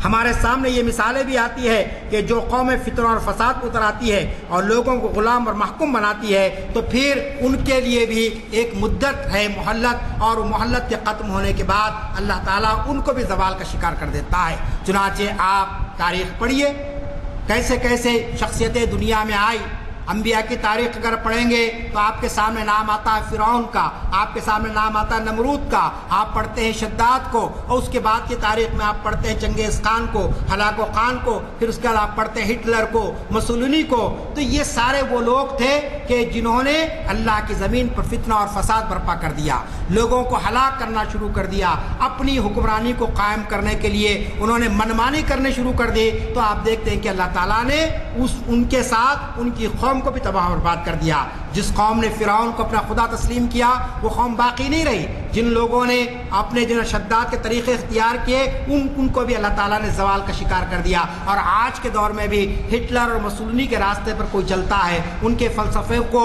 ہمارے سامنے یہ مثالیں بھی آتی ہے کہ جو قوم فتنہ اور فساد کو اتر آتی ہے اور لوگوں کو غلام اور محکوم بناتی ہے تو پھر ان کے لیے بھی ایک مدت ہے مہلت، اور مہلت کے ختم ہونے کے بعد اللہ تعالیٰ ان کو بھی زوال کا شکار کر دیتا ہے۔ چنانچہ آپ تاریخ پڑھیے، کیسے کیسے شخصیتیں دنیا میں آئی انبیاء کی تاریخ اگر پڑھیں گے تو آپ کے سامنے نام آتا ہے فرعون کا، آپ کے سامنے نام آتا ہے نمرود کا، آپ پڑھتے ہیں شداد کو، اور اس کے بعد کی تاریخ میں آپ پڑھتے ہیں چنگیز خان کو، ہلاکو خان کو، پھر اس کے بعد آپ پڑھتے ہیں ہٹلر کو، مسولینی کو۔ تو یہ سارے وہ لوگ تھے کہ جنہوں نے اللہ کی زمین پر فتنہ اور فساد برپا کر دیا، لوگوں کو ہلاک کرنا شروع کر دیا، اپنی حکمرانی کو قائم کرنے کے لیے انہوں نے منمانی کرنے شروع کر دی۔ تو آپ دیکھتے ہیں کہ اللہ تعالیٰ نے ان کے ساتھ ان کی قوم کو بھی تباہ و برباد کر دیا۔ جس قوم نے فرعون کو اپنا خدا تسلیم کیا وہ قوم باقی نہیں رہی، جن لوگوں نے اپنے شداد کے طریقے اختیار کیے ان کو بھی اللہ تعالیٰ نے زوال کا شکار کر دیا۔ اور آج کے دور میں بھی ہٹلر اور مسولینی کے راستے پر کوئی چلتا ہے، ان کے فلسفے کو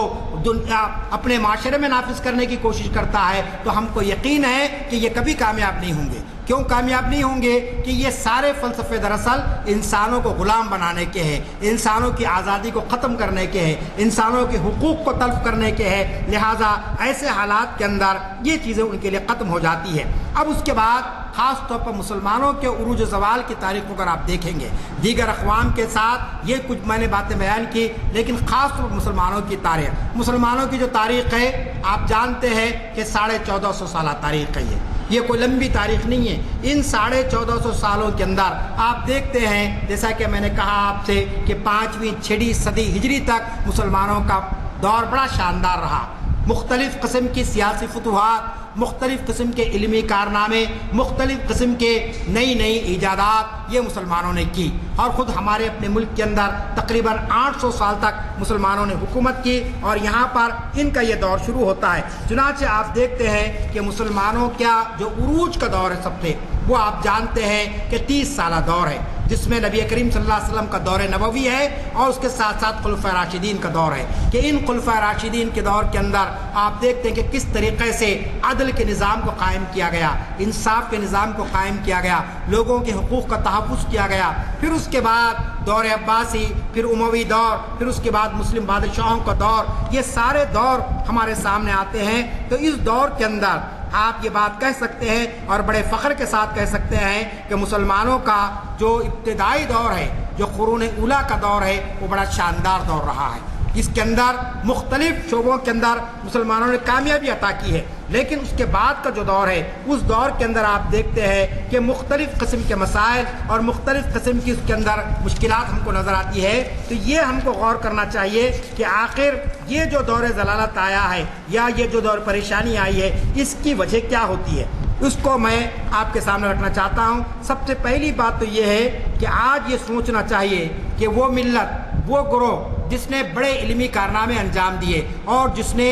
اپنے معاشرے میں نافذ کرنے کی کوشش کرتا ہے، تو ہم کو یقین ہے کہ یہ کبھی کامیاب نہیں ہوں گے۔ کیوں کامیاب نہیں ہوں گے؟ کہ یہ سارے فلسفے دراصل انسانوں کو غلام بنانے کے ہیں، انسانوں کی آزادی کو ختم کرنے کے ہیں، انسانوں کے حقوق کو تلف کرنے کے ہیں۔ لہٰذا ایسے حالات کے اندر یہ چیزیں ان کے لیے ختم ہو جاتی ہے۔ اب اس کے بعد خاص طور پر مسلمانوں کے عروج و زوال کی تاریخ کو اگر آپ دیکھیں گے، دیگر اقوام کے ساتھ یہ کچھ میں نے باتیں بیان کی، لیکن خاص طور پر مسلمانوں کی تاریخ، مسلمانوں کی جو تاریخ ہے آپ جانتے ہیں کہ 1450 سالہ تاریخ ہے۔ یہ کوئی لمبی تاریخ نہیں ہے۔ ان 1450 سالوں کے اندر آپ دیکھتے ہیں، جیسا کہ میں نے کہا آپ سے، کہ 5ویں 6ویں صدی ہجری تک مسلمانوں کا دور بڑا شاندار رہا۔ مختلف قسم کی سیاسی فتوحات، مختلف قسم کے علمی کارنامے، مختلف قسم کے نئی ایجادات یہ مسلمانوں نے کی، اور خود ہمارے اپنے ملک کے اندر تقریباً 800 سال تک مسلمانوں نے حکومت کی، اور یہاں پر ان کا یہ دور شروع ہوتا ہے۔ چنانچہ آپ دیکھتے ہیں کہ مسلمانوں کا جو عروج کا دور ہے سب سے، وہ آپ جانتے ہیں کہ 30 سالہ دور ہے، جس میں نبی کریم صلی اللہ علیہ وسلم کا دور نبوی ہے، اور اس کے ساتھ ساتھ خلفائے راشدین کا دور ہے۔ کہ ان خلفائے راشدین کے دور کے اندر آپ دیکھتے ہیں کہ کس طریقے سے عدل کے نظام کو قائم کیا گیا، انصاف کے نظام کو قائم کیا گیا، لوگوں کے حقوق کا تحفظ کیا گیا۔ پھر اس کے بعد دور عباسی، پھر اموی دور، پھر اس کے بعد مسلم بادشاہوں کا دور، یہ سارے دور ہمارے سامنے آتے ہیں۔ تو اس دور کے اندر آپ یہ بات کہہ سکتے ہیں، اور بڑے فخر کے ساتھ کہہ سکتے ہیں، کہ مسلمانوں کا جو ابتدائی دور ہے، جو قرون اولیٰ کا دور ہے، وہ بڑا شاندار دور رہا ہے۔ اس کے اندر مختلف شعبوں کے اندر مسلمانوں نے کامیابی عطا کی ہے، لیکن اس کے بعد کا جو دور ہے، اس دور کے اندر آپ دیکھتے ہیں کہ مختلف قسم کے مسائل اور مختلف قسم کی اس کے اندر مشکلات ہم کو نظر آتی ہے۔ تو یہ ہم کو غور کرنا چاہیے کہ آخر یہ جو دور ضلالت آیا ہے، یا یہ جو دور پریشانی آئی ہے، اس کی وجہ کیا ہوتی ہے، اس کو میں آپ کے سامنے رکھنا چاہتا ہوں۔ سب سے پہلی بات تو یہ ہے کہ آج یہ سوچنا چاہیے کہ وہ ملت، وہ گروہ جس نے بڑے علمی کارنامے انجام دیے، اور جس نے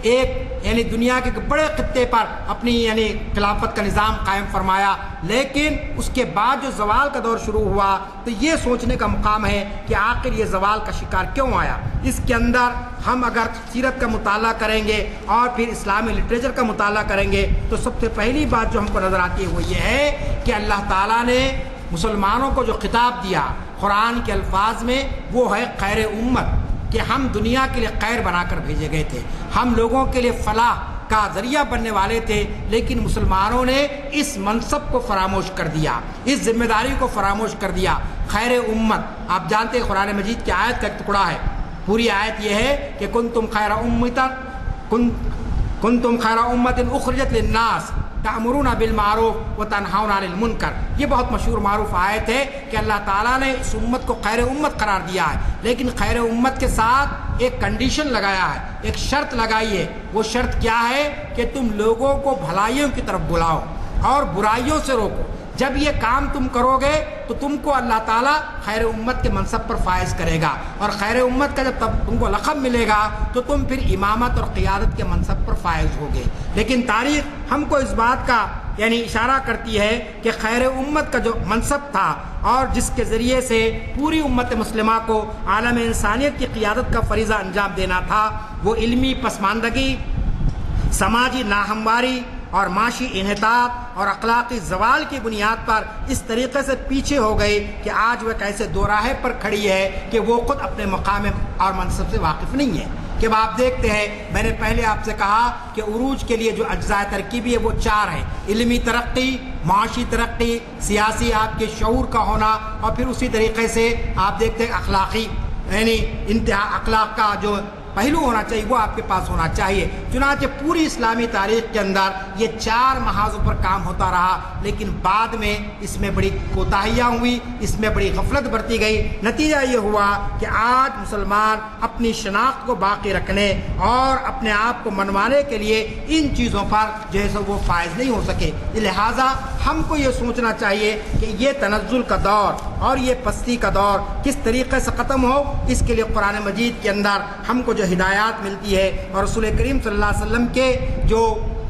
ایک دنیا کے بڑے خطے پر اپنی خلافت کا نظام قائم فرمایا، لیکن اس کے بعد جو زوال کا دور شروع ہوا، تو یہ سوچنے کا مقام ہے کہ آخر یہ زوال کا شکار کیوں آیا۔ اس کے اندر ہم اگر سیرت کا مطالعہ کریں گے اور پھر اسلامی لٹریچر کا مطالعہ کریں گے، تو سب سے پہلی بات جو ہم کو نظر آتی ہے وہ یہ ہے کہ اللہ تعالیٰ نے مسلمانوں کو جو خطاب دیا قرآن کے الفاظ میں، وہ ہے خیر امت، کہ ہم دنیا کے لیے خیر بنا کر بھیجے گئے تھے، ہم لوگوں کے لیے فلاح کا ذریعہ بننے والے تھے، لیکن مسلمانوں نے اس منصب کو فراموش کر دیا، اس ذمہ داری کو فراموش کر دیا۔ خیر امت آپ جانتے ہیں قرآن مجید کی آیت کا ایک ٹکڑا ہے، پوری آیت یہ ہے کہ کنتم خیر امت اخرجت للناس تأمرون بالمعروف وتنہون عن المنکر۔ یہ بہت مشہور معروف آیت ہے کہ اللہ تعالیٰ نے اس امت کو خیر امت قرار دیا ہے، لیکن خیر امت کے ساتھ ایک کنڈیشن لگایا ہے، ایک شرط لگائی ہے۔ وہ شرط کیا ہے کہ تم لوگوں کو بھلائیوں کی طرف بلاؤ اور برائیوں سے روکو۔ جب یہ کام تم کرو گے تو تم کو اللہ تعالیٰ خیر امت کے منصب پر فائز کرے گا، اور خیر امت کا جب تم کو لقب ملے گا تو تم پھر امامت اور قیادت کے منصب پر فائز ہوگے۔ لیکن تاریخ ہم کو اس بات کا اشارہ کرتی ہے کہ خیر امت کا جو منصب تھا، اور جس کے ذریعے سے پوری امت مسلمہ کو عالم انسانیت کی قیادت کا فریضہ انجام دینا تھا، وہ علمی پسماندگی، سماجی ناہمواری اور معاشی انحطاط اور اخلاقی زوال کی بنیاد پر اس طریقے سے پیچھے ہو گئی کہ آج وہ ایسے دوراہے پر کھڑی ہے کہ وہ خود اپنے مقام اور منصب سے واقف نہیں ہے۔ کہ آپ دیکھتے ہیں، میں نے پہلے آپ سے کہا کہ عروج کے لیے جو اجزاء ترکیبی ہے وہ 4 ہیں: علمی ترقی، معاشی ترقی، سیاسی آپ کے شعور کا ہونا، اور پھر اسی طریقے سے آپ دیکھتے ہیں اخلاقی یعنی انتہا اخلاق کا جو پہلو ہونا چاہیے وہ آپ کے پاس ہونا چاہیے۔ چنانچہ پوری اسلامی تاریخ کے اندر یہ 4 محاذوں پر کام ہوتا رہا، لیکن بعد میں اس میں بڑی کوتاہیاں ہوئی، اس میں بڑی غفلت برتی گئی۔ نتیجہ یہ ہوا کہ آج مسلمان اپنی شناخت کو باقی رکھنے اور اپنے آپ کو منوانے کے لیے ان چیزوں پر جو ہے وہ فائز نہیں ہو سکے۔ لہٰذا ہم کو یہ سوچنا چاہیے کہ یہ تنزل کا دور اور یہ پستی کا دور کس طریقے سے ختم ہو۔ اس کے لیے قرآن مجید کے اندر ہم کو جو ہدایات ملتی ہے اور رسول کریم صلی اللہ علیہ وسلم کے جو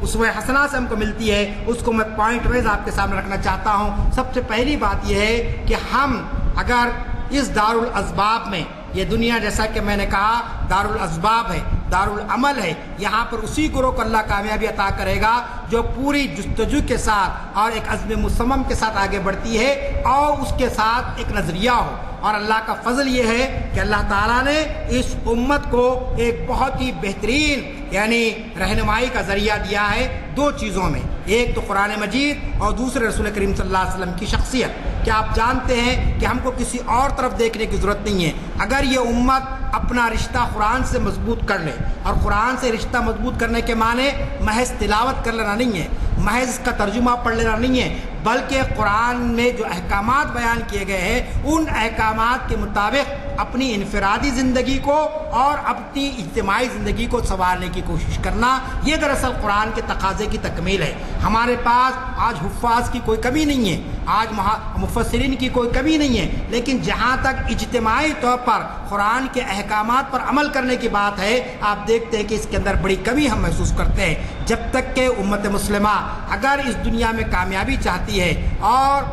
اسوہ حسنہ سے ہم کو ملتی ہے، اس کو میں پوائنٹ وائز آپ کے سامنے رکھنا چاہتا ہوں۔ سب سے پہلی بات یہ ہے کہ ہم اگر اس دارالاسباب میں، یہ دنیا جیسا کہ میں نے کہا دارالاسباب ہے، دارالعمل ہے، یہاں پر اسی گروہ کو اللہ کامیابی عطا کرے گا جو پوری جستجو کے ساتھ اور ایک عزم مصمم کے ساتھ آگے بڑھتی ہے اور اس کے ساتھ ایک نظریہ ہو۔ اور اللہ کا فضل یہ ہے کہ اللہ تعالیٰ نے اس امت کو ایک بہت ہی بہترین یعنی رہنمائی کا ذریعہ دیا ہے 2 چیزوں میں، ایک تو قرآن مجید اور دوسرے رسول کریم صلی اللہ علیہ وسلم کی شخصیت۔ کہ آپ جانتے ہیں کہ ہم کو کسی اور طرف دیکھنے کی ضرورت نہیں ہے۔ اگر یہ امت اپنا رشتہ قرآن سے مضبوط کر لے، اور قرآن سے رشتہ مضبوط کرنے کے معنی محض تلاوت کر لینا نہیں ہے، محض اس کا ترجمہ پڑھ لینا نہیں ہے، بلکہ قرآن میں جو احکامات بیان کیے گئے ہیں ان احکامات کے مطابق اپنی انفرادی زندگی کو اور اپنی اجتماعی زندگی کو سنوارنے کی کوشش کرنا، یہ دراصل قرآن کے تقاضے کی تکمیل ہے۔ ہمارے پاس آج حفاظ کی کوئی کمی نہیں ہے، آج مفسرین کی کوئی کمی نہیں ہے، لیکن جہاں تک اجتماعی طور پر قرآن کے احکامات پر عمل کرنے کی بات ہے، آپ دیکھتے ہیں کہ اس کے اندر بڑی کمی ہم محسوس کرتے ہیں۔ جب تک کہ امت مسلمہ اگر اس دنیا میں کامیابی چاہتی ہے اور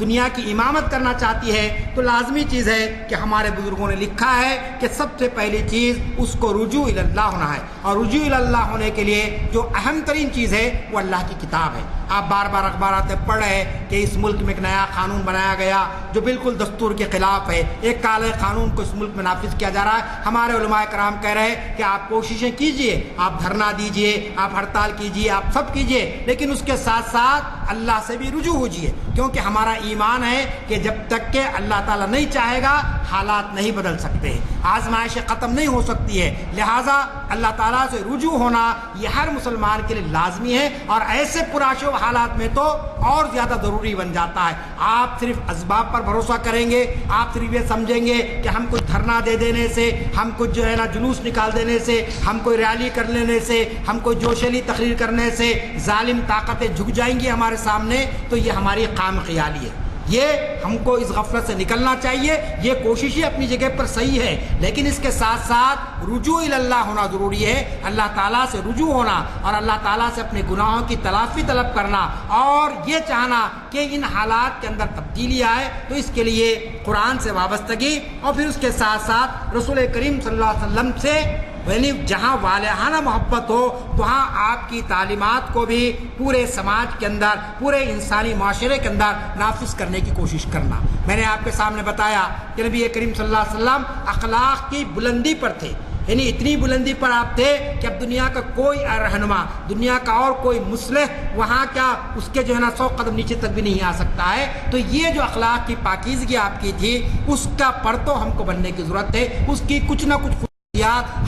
دنیا کی امامت کرنا چاہتی ہے تو لازمی چیز ہے کہ ہمارے بزرگوں نے لکھا ہے کہ سب سے پہلی چیز اس کو رجوع الی اللہ ہونا ہے، اور رجوع الی اللہ ہونے کے لیے جو اہم ترین چیز ہے وہ اللہ کی کتاب ہے۔ آپ بار بار اخبارات میں پڑھ رہے ہیں کہ اس ملک میں ایک نیا قانون بنایا گیا جو بالکل دستور کے خلاف ہے، ایک کالے قانون کو اس ملک میں نافذ کیا جا رہا ہے۔ ہمارے علماء کرام کہہ رہے ہیں کہ آپ کوششیں کیجئے، آپ دھرنا دیجئے، آپ ہڑتال کیجئے، آپ سب کیجئے، لیکن اس کے ساتھ ساتھ اللہ سے بھی رجوع ہوجئے، کیونکہ ہمارا ایمان ہے کہ جب تک کہ اللہ تعالیٰ نہیں چاہے گا حالات نہیں بدل سکتے، آزمائشیں ختم نہیں ہو سکتی ہے۔ لہٰذا اللہ تعالیٰ سے رجوع ہونا یہ ہر مسلمان کے لیے لازمی ہے، اور ایسے پرآشوب حالات میں تو اور زیادہ ضروری بن جاتا ہے۔ آپ صرف اسباب پر بھروسہ کریں گے، آپ صرف یہ سمجھیں گے کہ ہم کچھ دھرنا دے دینے سے، ہم کچھ جو ہے نا جلوس نکال دینے سے، ہم کوئی ریلی کر لینے سے، ہم کوئی جوشیلی تقریر کرنے سے ظالم طاقتیں جھک جائیں گی ہمارے سامنے، تو یہ ہماری خام خیالی ہے۔ یہ ہم کو اس غفلت سے نکلنا چاہیے۔ یہ کوششیں اپنی جگہ پر صحیح ہے، لیکن اس کے ساتھ ساتھ رجوع الی اللہ ہونا ضروری ہے، اللہ تعالیٰ سے رجوع ہونا اور اللہ تعالیٰ سے اپنے گناہوں کی تلافی طلب کرنا، اور یہ چاہنا کہ ان حالات کے اندر تبدیلی آئے۔ تو اس کے لیے قرآن سے وابستگی، اور پھر اس کے ساتھ ساتھ رسول کریم صلی اللہ علیہ وسلم سے یعنی جہاں والہانہ محبت ہو وہاں آپ کی تعلیمات کو بھی پورے سماج کے اندر، پورے انسانی معاشرے کے اندر نافذ کرنے کی کوشش کرنا۔ میں نے آپ کے سامنے بتایا کہ نبی کریم صلی اللہ علیہ وسلم اخلاق کی بلندی پر تھے، یعنی اتنی بلندی پر آپ تھے کہ اب دنیا کا کوئی رہنما، دنیا کا اور کوئی مصلح وہاں کیا اس کے جو ہے نا 100 قدم نیچے تک بھی نہیں آ سکتا ہے۔ تو یہ جو اخلاق کی پاکیزگی آپ کی تھی اس کا پرتو ہم کو بننے کی ضرورت ہے، اس کی کچھ نہ کچھ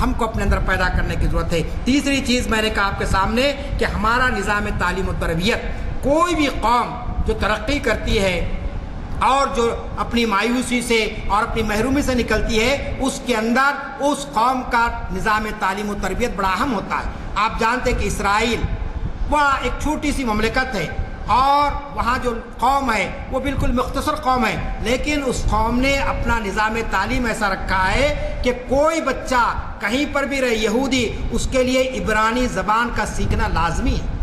ہم کو اپنے اندر پیدا کرنے کی ضرورت ہے۔ تیسری چیز میں نے کہا آپ کے سامنے کہ ہمارا نظام تعلیم و تربیت، کوئی بھی قوم جو ترقی کرتی ہے اور جو اپنی مایوسی سے اور اپنی محرومی سے نکلتی ہے، اس کے اندر اس قوم کا نظام تعلیم و تربیت بڑا اہم ہوتا ہے۔ آپ جانتے کہ اسرائیل بڑا ایک چھوٹی سی مملکت ہے، اور وہاں جو قوم ہے وہ بالکل مختصر قوم ہے، لیکن اس قوم نے اپنا نظام تعلیم ایسا رکھا ہے کہ کوئی بچہ کہیں پر بھی رہے یہودی، اس کے لیے عبرانی زبان کا سیکھنا لازمی ہے،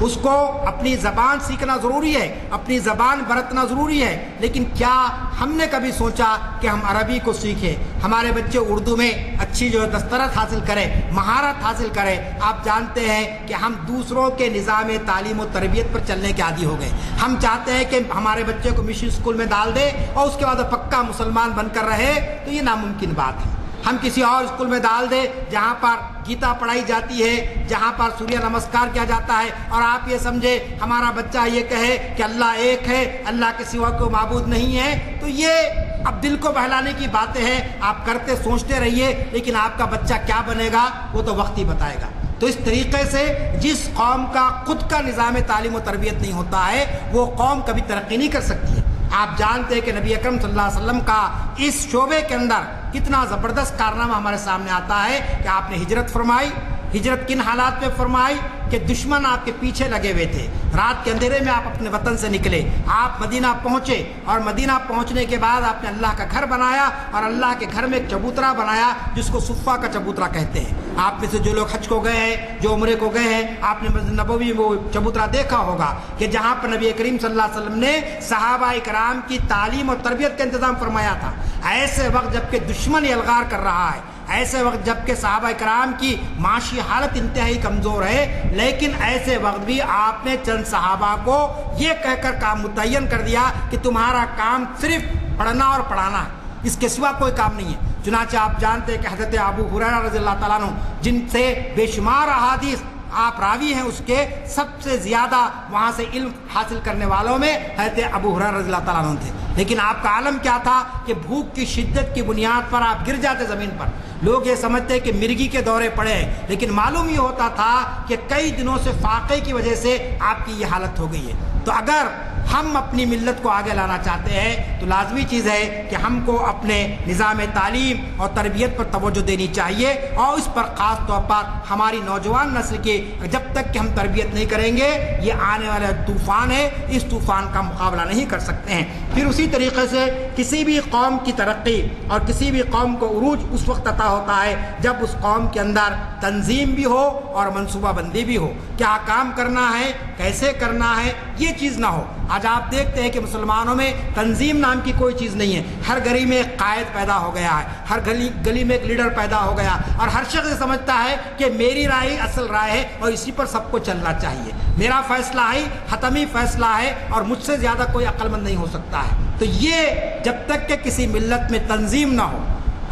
اس کو اپنی زبان سیکھنا ضروری ہے، اپنی زبان برتنا ضروری ہے۔ لیکن کیا ہم نے کبھی سوچا کہ ہم عربی کو سیکھیں، ہمارے بچے اردو میں اچھی جو دسترت حاصل کریں، مہارت حاصل کریں؟ آپ جانتے ہیں کہ ہم دوسروں کے نظام تعلیم و تربیت پر چلنے کے عادی ہو گئے۔ ہم چاہتے ہیں کہ ہمارے بچے کو مشن اسکول میں ڈال دے اور اس کے بعد پکا مسلمان بن کر رہے، تو یہ ناممکن بات ہے۔ ہم کسی اور اسکول میں ڈال دیں جہاں پر گیتا پڑھائی جاتی ہے، جہاں پر سوریہ نمسکار کیا جاتا ہے، اور آپ یہ سمجھے ہمارا بچہ یہ کہے کہ اللہ ایک ہے، اللہ کے سوا کوئی معبود نہیں ہے، تو یہ اب دل کو بہلانے کی باتیں ہیں. آپ کرتے سوچتے رہیے، لیکن آپ کا بچہ کیا بنے گا وہ تو وقت ہی بتائے گا. تو اس طریقے سے جس قوم کا خود کا نظام تعلیم و تربیت نہیں ہوتا ہے وہ قوم کبھی ترقی نہیں کر سکتی ہے. آپ جانتے ہیں کہ نبی اکرم صلی اللہ علیہ وسلم کا اس شعبے کے اندر کتنا زبردست کارنامہ ہمارے سامنے آتا ہے کہ آپ نے ہجرت فرمائی. ہجرت کن حالات میں فرمائی کہ دشمن آپ کے پیچھے لگے ہوئے تھے، رات کے اندھیرے میں آپ اپنے وطن سے نکلے، آپ مدینہ پہنچے، اور مدینہ پہنچنے کے بعد آپ نے اللہ کا گھر بنایا، اور اللہ کے گھر میں ایک چبوترا بنایا جس کو صفہ کا چبوترا کہتے ہیں. آپ میں سے جو لوگ حج کو گئے ہیں، جو عمرے کو گئے ہیں، آپ نے مسجد نبوی میں وہ چبوترا دیکھا ہوگا کہ جہاں پر نبی کریم صلی اللہ علیہ وسلم نے صحابہ کرام کی تعلیم اور تربیت کا انتظام فرمایا تھا. ایسے وقت جب کہ دشمن الغار کر رہا ہے، ایسے وقت جب کہ صحابہ کرام کی معاشی حالت انتہائی کمزور ہے، لیکن ایسے وقت بھی آپ نے چند صحابہ کو یہ کہہ کر کام متعین کر دیا کہ تمہارا کام صرف پڑھنا اور پڑھانا ہے، اس کے سوا کوئی کام نہیں ہے. چنانچہ آپ جانتے ہیں کہ حضرت ابو ہریرہ رضی اللہ تعالیٰ عنہ، جن سے بے شمار احادیث آپ راوی ہیں، اس کے سب سے زیادہ وہاں سے علم حاصل کرنے والوں میں حضرت ابو ہریرہ رضی اللہ تعالیٰ عنہ تھے. لیکن آپ کا عالم کیا تھا کہ بھوک کی شدت کی بنیاد پر آپ گر جاتے زمین پر. لوگ یہ سمجھتے کہ مرگی کے دورے پڑے ہیں، لیکن معلوم یہ ہوتا تھا کہ کئی دنوں سے فاقے کی وجہ سے آپ کی یہ حالت ہو گئی ہے. تو اگر ہم اپنی ملت کو آگے لانا چاہتے ہیں تو لازمی چیز ہے کہ ہم کو اپنے نظام تعلیم اور تربیت پر توجہ دینی چاہیے، اور اس پر خاص طور پر ہماری نوجوان نسل کی جب تک کہ ہم تربیت نہیں کریں گے، یہ آنے والا طوفان ہے، اس طوفان کا مقابلہ نہیں کر سکتے ہیں. پھر اسی طریقے سے کسی بھی قوم کی ترقی اور کسی بھی قوم کو عروج اس وقت عطا ہوتا ہے جب اس قوم کے اندر تنظیم بھی ہو اور منصوبہ بندی بھی ہو. کیا کام کرنا ہے، کیسے کرنا ہے، یہ چیز نہ ہو. آج آپ دیکھتے ہیں کہ مسلمانوں میں تنظیم نام کی کوئی چیز نہیں ہے. ہر گلی میں ایک قائد پیدا ہو گیا ہے، ہر گلی میں ایک لیڈر پیدا ہو گیا، اور ہر شخص سمجھتا ہے کہ میری رائے اصل رائے ہے اور اسی پر سب کو چلنا چاہیے، میرا فیصلہ ہی حتمی فیصلہ ہے اور مجھ سے زیادہ کوئی عقل مند نہیں ہو سکتا ہے. تو یہ جب تک کہ کسی ملت میں تنظیم نہ ہو،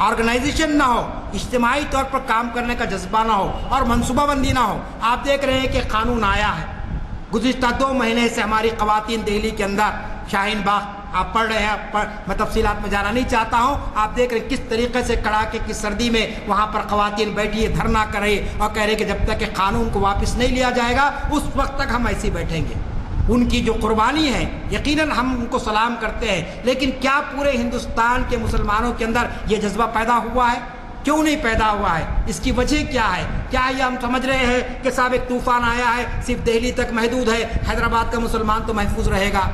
آرگنائزیشن نہ ہو، اجتماعی طور پر کام کرنے کا جذبہ نہ ہو اور منصوبہ بندی نہ ہو. آپ دیکھ رہے ہیں کہ قانون آیا ہے، گزشتہ 2 مہینے سے ہماری خواتین دہلی کے اندر شاہین باغ آپ پڑھ رہے ہیں، میں تفصیلات میں جانا نہیں چاہتا ہوں. آپ دیکھ رہے ہیں کس طریقے سے کڑاکے کی سردی میں وہاں پر خواتین بیٹھی ہے، دھرنا کر رہی ہے اور کہہ رہے کہ جب تک کہ قانون کو واپس نہیں لیا جائے گا اس وقت تک ہم ایسے بیٹھیں گے. ان کی جو قربانی ہے یقیناً ہم ان کو سلام کرتے ہیں، لیکن کیا پورے ہندوستان کے مسلمانوں کے اندر یہ جذبہ پیدا ہوا ہے؟ کیوں نہیں پیدا ہوا ہے؟ اس کی وجہ کیا ہے؟ کیا یہ ہم سمجھ رہے ہیں کہ صاحب ایک طوفان آیا ہے، صرف دہلی تک محدود ہے، حیدرآباد کا مسلمان تو محفوظ رہے گا،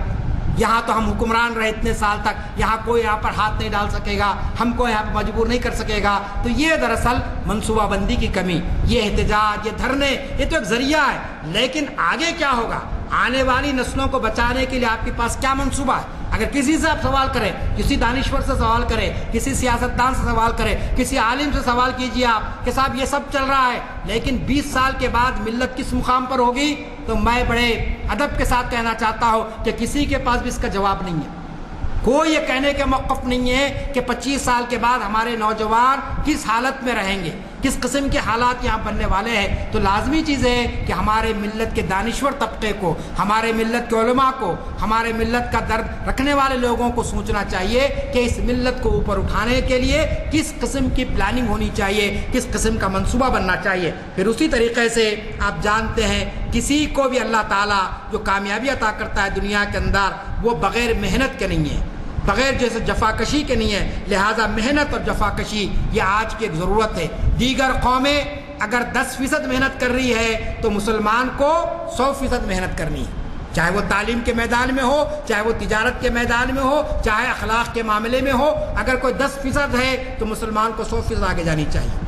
یہاں تو ہم حکمران رہے اتنے سال تک، یہاں کوئی یہاں پر ہاتھ نہیں ڈال سکے گا، ہم کو یہاں پر مجبور نہیں کر سکے گا؟ تو یہ دراصل منصوبہ بندی کی کمی، یہ احتجاج، یہ دھرنے، یہ تو ایک ذریعہ ہے، لیکن آگے کیا ہوگا؟ آنے والی نسلوں کو بچانے کے لیے آپ کے پاس کیا منصوبہ ہے؟ اگر کسی سے آپ سوال کریں، کسی دانشور سے سوال کریں، کسی سیاستدان سے سوال کریں، کسی عالم سے سوال کیجیے آپ کہ صاحب یہ سب چل رہا ہے، لیکن 20 سال کے بعد ملت کس مقام پر ہوگی؟ تو میں بڑے ادب کے ساتھ کہنا چاہتا ہوں کہ کسی کے پاس بھی اس کا جواب نہیں ہے. کوئی یہ کہنے کے موقف نہیں ہے کہ 25 سال کے بعد ہمارے نوجوان کس حالت میں رہیں گے، کس قسم کے حالات یہاں بننے والے ہیں. تو لازمی چیز ہے کہ ہمارے ملت کے دانشور طبقے کو، ہمارے ملت کے علماء کو، ہمارے ملت کا درد رکھنے والے لوگوں کو سوچنا چاہیے کہ اس ملت کو اوپر اٹھانے کے لیے کس قسم کی پلاننگ ہونی چاہیے، کس قسم کا منصوبہ بننا چاہیے. پھر اسی طریقے سے آپ جانتے ہیں کسی کو بھی اللہ تعالیٰ جو کامیابی عطا کرتا ہے دنیا کے اندر وہ بغیر محنت کے نہیں ہے، بغیر جیسے جفاکشی کے نہیں ہے. لہٰذا محنت اور جفاکشی یہ آج کی ایک ضرورت ہے. دیگر قومیں اگر 10% محنت کر رہی ہے تو مسلمان کو 100% محنت کرنی ہے، چاہے وہ تعلیم کے میدان میں ہو، چاہے وہ تجارت کے میدان میں ہو، چاہے اخلاق کے معاملے میں ہو. اگر کوئی 10% ہے تو مسلمان کو 100% آگے جانی چاہیے.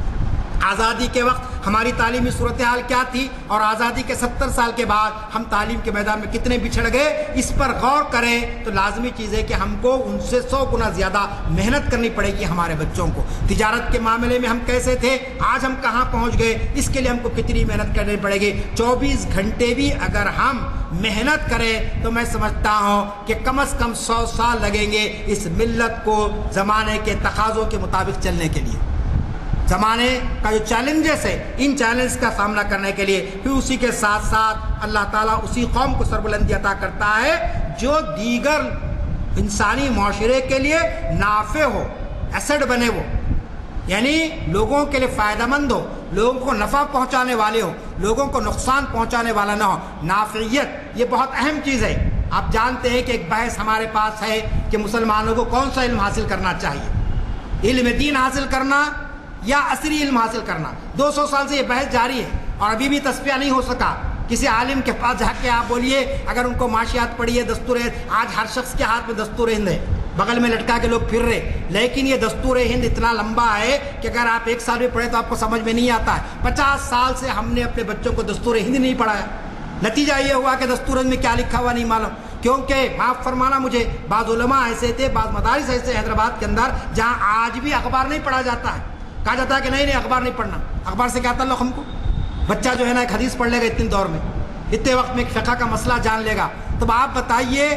آزادی کے وقت ہماری تعلیمی صورتحال کیا تھی اور آزادی کے 70 سال کے بعد ہم تعلیم کے میدان میں کتنے بچھڑ گئے، اس پر غور کریں تو لازمی چیز ہے کہ ہم کو ان سے 100 گنا زیادہ محنت کرنی پڑے گی. ہمارے بچوں کو تجارت کے معاملے میں ہم کیسے تھے، آج ہم کہاں پہنچ گئے، اس کے لیے ہم کو کتنی محنت کرنی پڑے گی. 24 گھنٹے بھی اگر ہم محنت کریں تو میں سمجھتا ہوں کہ کم از کم 100 سال لگیں گے اس ملت کو زمانے کے تقاضوں کے مطابق چلنے کے لیے. زمانے کا جو چیلنجز ہے ان چیلنج کا سامنا کرنے کے لیے پھر اسی کے ساتھ ساتھ اللہ تعالیٰ اسی قوم کو سربلندی عطا کرتا ہے جو دیگر انسانی معاشرے کے لیے نافع ہو، ایسڈ بنے وہ، یعنی لوگوں کے لیے فائدہ مند ہو، لوگوں کو نفع پہنچانے والے ہو، لوگوں کو نقصان پہنچانے والا نہ ہو۔ نافعیت یہ بہت اہم چیز ہے۔ آپ جانتے ہیں کہ ایک بحث ہمارے پاس ہے کہ مسلمانوں کو کون سا علم حاصل کرنا چاہیے، علم دین حاصل کرنا یا عصری علم حاصل کرنا۔ 200 سال سے یہ بحث جاری ہے اور ابھی بھی تصفیہ نہیں ہو سکا۔ کسی عالم کے پاس جا کے آپ بولیے اگر ان کو معاشیات پڑھی ہے، دستور ہند، آج ہر شخص کے ہاتھ میں دستور ہند ہے، بغل میں لٹکا کے لوگ پھر رہے، لیکن یہ دستور ہند اتنا لمبا ہے کہ اگر آپ 1 سال بھی پڑھے تو آپ کو سمجھ میں نہیں آتا ہے۔ 50 سال سے ہم نے اپنے بچوں کو دستور ہند نہیں پڑھایا۔ نتیجہ یہ ہوا کہ دستور ہند میں کیا لکھا ہوا نہیں معلوم، کیونکہ معاف فرمانا مجھے، بعض علماء ایسے تھے، بعض مدارس ایسے حیدرآباد کے اندر جہاں آج بھی اخبار نہیں پڑھا جاتا ہے، کہا جاتا ہے کہ نہیں اخبار نہیں پڑھنا، اخبار سے کیا تعلق ہم کو؟ بچہ جو ہے نا ایک حدیث پڑھ لے گا اتنے دور میں، اتنے وقت میں ایک فقہ کا مسئلہ جان لے گا۔ تو آپ بتائیے،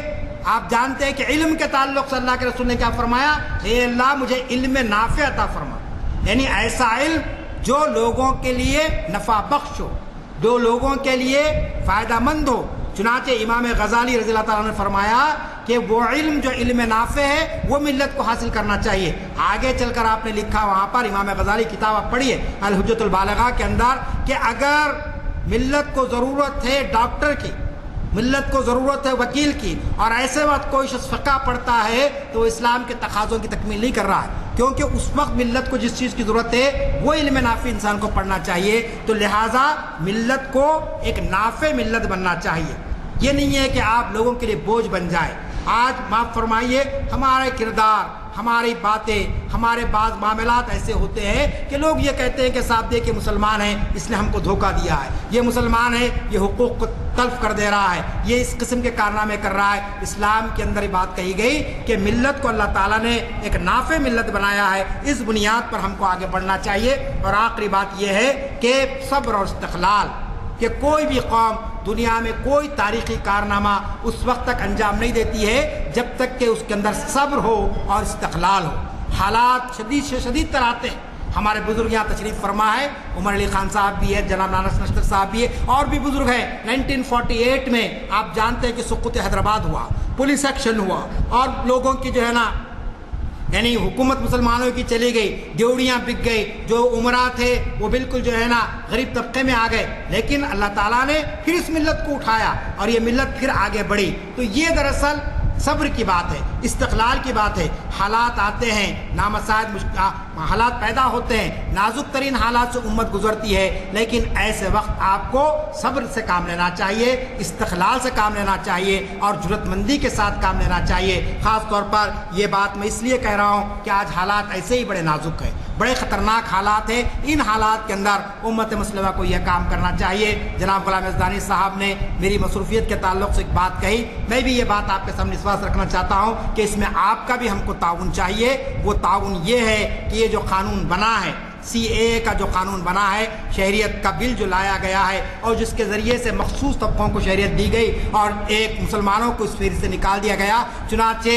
آپ جانتے ہیں کہ علم کے تعلق سے اللہ کے رسول نے کیا فرمایا؟ اے اللہ مجھے علم نافع عطا فرما، یعنی ایسا علم جو لوگوں کے لیے نفع بخش ہو، جو لوگوں کے لیے فائدہ مند ہو۔ چنانچہ امام غزالی رضی اللہ تعالیٰ نے فرمایا کہ وہ علم جو علم نافع ہے وہ ملت کو حاصل کرنا چاہیے۔ آگے چل کر آپ نے لکھا وہاں پر، امام غزالی کتاب آپ پڑھیے الحجۃ البالغہ کے اندر، کہ اگر ملت کو ضرورت ہے ڈاکٹر کی، ملت کو ضرورت ہے وکیل کی، اور ایسے وقت کوئی شخص فقہ پڑھتا ہے تو اسلام کے تقاضوں کی تکمیل نہیں کر رہا ہے، کیونکہ اس وقت ملت کو جس چیز کی ضرورت ہے وہ علم نافع انسان کو پڑھنا چاہیے۔ تو لہٰذا ملت کو ایک نافع ملت بننا چاہیے، یہ نہیں ہے کہ آپ لوگوں کے لیے بوجھ بن جائے۔ آج معاف فرمائیے، ہمارے کردار، ہماری باتیں، ہمارے بعض معاملات ایسے ہوتے ہیں کہ لوگ یہ کہتے ہیں کہ صاحب دیکھیں مسلمان ہے، اس نے ہم کو دھوکہ دیا ہے، یہ مسلمان ہے، یہ حقوق کو تلف کر دے رہا ہے، یہ اس قسم کے کارنامے کر رہا ہے۔ اسلام کے اندر یہ بات کہی گئی کہ ملت کو اللہ تعالیٰ نے ایک نافع ملت بنایا ہے، اس بنیاد پر ہم کو آگے بڑھنا چاہیے۔ اور آخری بات یہ ہے کہ صبر اور استقلال، کہ کوئی بھی قوم دنیا میں کوئی تاریخی کارنامہ اس وقت تک انجام نہیں دیتی ہے جب تک کہ اس کے اندر صبر ہو اور استقلال ہو۔ حالات شدید سے شدید تر آتے ہیں۔ ہمارے بزرگ یہاں تشریف فرما ہے، عمر علی خان صاحب بھی ہے، جناب نانس نشتر صاحب بھی ہے، اور بھی بزرگ ہیں۔ 1948 میں آپ جانتے ہیں کہ سقوط حیدرآباد ہوا، پولیس ایکشن ہوا، اور لوگوں کی جو ہے نا یعنی حکومت مسلمانوں کی چلی گئی، ڈیوڑیاں بک گئی، جو عمرا تھے وہ بالکل جو ہے نا غریب طبقے میں آ گئے، لیکن اللہ تعالیٰ نے پھر اس ملت کو اٹھایا اور یہ ملت پھر آگے بڑھی۔ تو یہ دراصل صبر کی بات ہے، استقلال کی بات ہے۔ حالات آتے ہیں، نامساعد حالات پیدا ہوتے ہیں، نازک ترین حالات سے امت گزرتی ہے، لیکن ایسے وقت آپ کو صبر سے کام لینا چاہیے، استقلال سے کام لینا چاہیے، اور جرأت مندی کے ساتھ کام لینا چاہیے۔ خاص طور پر یہ بات میں اس لیے کہہ رہا ہوں کہ آج حالات ایسے ہی بڑے نازک ہیں، بڑے خطرناک حالات ہیں۔ ان حالات کے اندر امت مسلمہ کو یہ کام کرنا چاہیے۔ جناب غلام یزدانی صاحب نے میری مصروفیت کے تعلق سے ایک بات کہی، میں بھی یہ بات آپ کے سامنے اس واسطے رکھنا چاہتا ہوں کہ اس میں آپ کا بھی ہم کو تعاون چاہیے۔ وہ تعاون یہ ہے کہ یہ جو قانون بنا ہے، CAA کا جو قانون بنا ہے، شہریت کا بل جو لایا گیا ہے، اور جس کے ذریعے سے مخصوص طبقوں کو شہریت دی گئی اور ایک مسلمانوں کو اس فہرست سے نکال دیا گیا، چنانچہ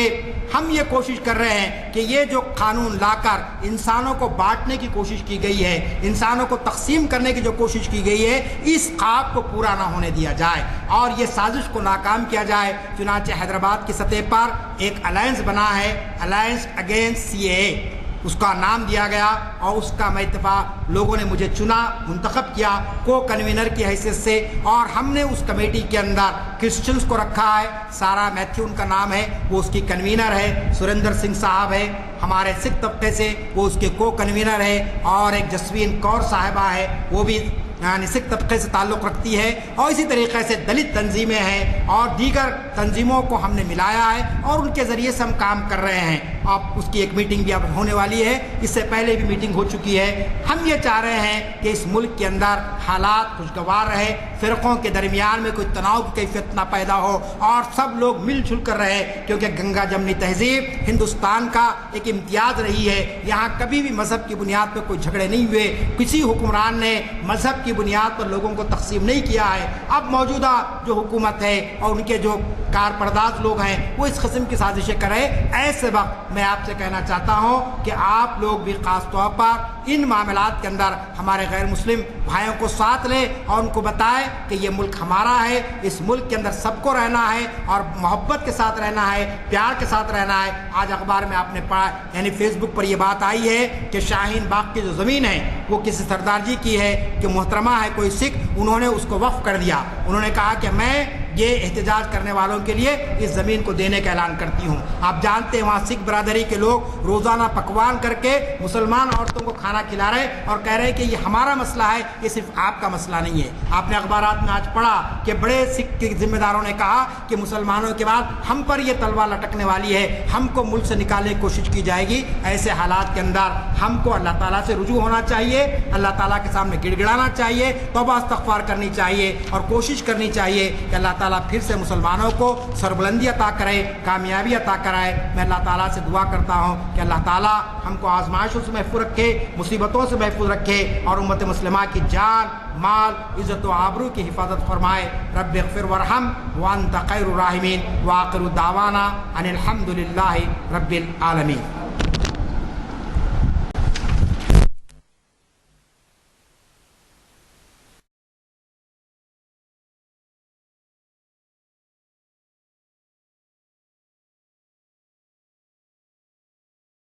ہم یہ کوشش کر رہے ہیں کہ یہ جو قانون لا کر انسانوں کو بانٹنے کی کوشش کی گئی ہے، انسانوں کو تقسیم کرنے کی جو کوشش کی گئی ہے، اس خواب کو پورا نہ ہونے دیا جائے اور یہ سازش کو ناکام کیا جائے۔ چنانچہ حیدرآباد کی سطح پر ایک الائنس بنا ہے، الائنس اگینسٹ CAA، اس کا نام دیا گیا، اور اس کا میں اتفاق لوگوں نے مجھے چنا، منتخب کیا کو کنوینر کی حیثیت سے، اور ہم نے اس کمیٹی کے اندر کرسچنز کو رکھا ہے۔ سارا میتھیو ان کا نام ہے، وہ اس کی کنوینر ہے۔ سریندر سنگھ صاحب ہے ہمارے سکھ طبقے سے، وہ اس کے کو کنوینر ہے، اور ایک جسوین کور صاحبہ ہے، وہ بھی یعنی سکھ طبقے سے تعلق رکھتی ہے، اور اسی طریقے سے دلت تنظیمیں ہیں اور دیگر تنظیموں کو ہم نے ملایا ہے اور ان کے ذریعے سے ہم کام کر رہے ہیں۔ اب اس کی ایک میٹنگ بھی اب ہونے والی ہے، اس سے پہلے بھی میٹنگ ہو چکی ہے۔ ہم یہ چاہ رہے ہیں کہ اس ملک کے اندر حالات خوشگوار رہے، فرقوں کے درمیان میں کوئی تناؤ کی کیفیت نہ پیدا ہو اور سب لوگ مل جل کر رہے، کیونکہ گنگا جمنی تہذیب ہندوستان کا ایک امتیاز رہی ہے۔ یہاں کبھی بھی مذہب کی بنیاد پر کوئی جھگڑے نہیں ہوئے، کسی حکمران نے مذہب کی بنیاد پر لوگوں کو تقسیم نہیں کیا ہے۔ اب موجودہ جو حکومت ہے اور ان کے جو کارپرداز لوگ ہیں وہ اس قسم کی سازشیں کریں، ایسے وقت میں آپ سے کہنا چاہتا ہوں کہ آپ لوگ بھی خاص طور پر ان معاملات کے اندر ہمارے غیر مسلم بھائیوں کو ساتھ لیں اور ان کو بتائیں کہ یہ ملک ہمارا ہے، اس ملک کے اندر سب کو رہنا ہے اور محبت کے ساتھ رہنا ہے، پیار کے ساتھ رہنا ہے۔ آج اخبار میں آپ نے پڑھا، یعنی فیس بک پر یہ بات آئی ہے کہ شاہین باغ کی جو زمین ہے وہ کسی سردار جی کی ہے کہ محترمہ ہے کوئی سکھ، انہوں نے اس کو وقف کر دیا۔ انہوں نے کہا کہ میں یہ احتجاج کرنے والوں کے لیے اس زمین کو دینے کا اعلان کرتی ہوں۔ آپ جانتے ہیں وہاں سکھ برادری کے لوگ روزانہ پکوان کر کے مسلمان عورتوں کو کھانا کھلا رہے اور کہہ رہے ہیں کہ یہ ہمارا مسئلہ ہے، یہ صرف آپ کا مسئلہ نہیں ہے۔ آپ نے اخبارات میں آج پڑھا کہ بڑے سکھ کے ذمہ داروں نے کہا کہ مسلمانوں کے بعد ہم پر یہ تلوار لٹکنے والی ہے، ہم کو ملک سے نکالنے کی کوشش کی جائے گی۔ ایسے حالات کے اندر ہم کو اللہ تعالیٰ سے رجوع ہونا چاہیے، اللہ تعالیٰ کے سامنے گڑ گڑانا چاہیے، توبہ استغفار کرنی چاہیے اور کوشش کرنی چاہیے کہ اللہ تعالیٰ پھر سے مسلمانوں کو سربلندی عطا کرے، کامیابی عطا کرائے۔ میں اللہ تعالیٰ سے دعا کرتا ہوں کہ اللہ تعالیٰ ہم کو آزمائشوں سے محفوظ رکھے، مصیبتوں سے محفوظ رکھے اور امت مسلمہ کی جان، مال، عزت و آبرو کی حفاظت فرمائے۔ رب اغفر وارحم وانت خیر الراحمین، وآخر دعوانا ان الحمد للہ رب العالمین۔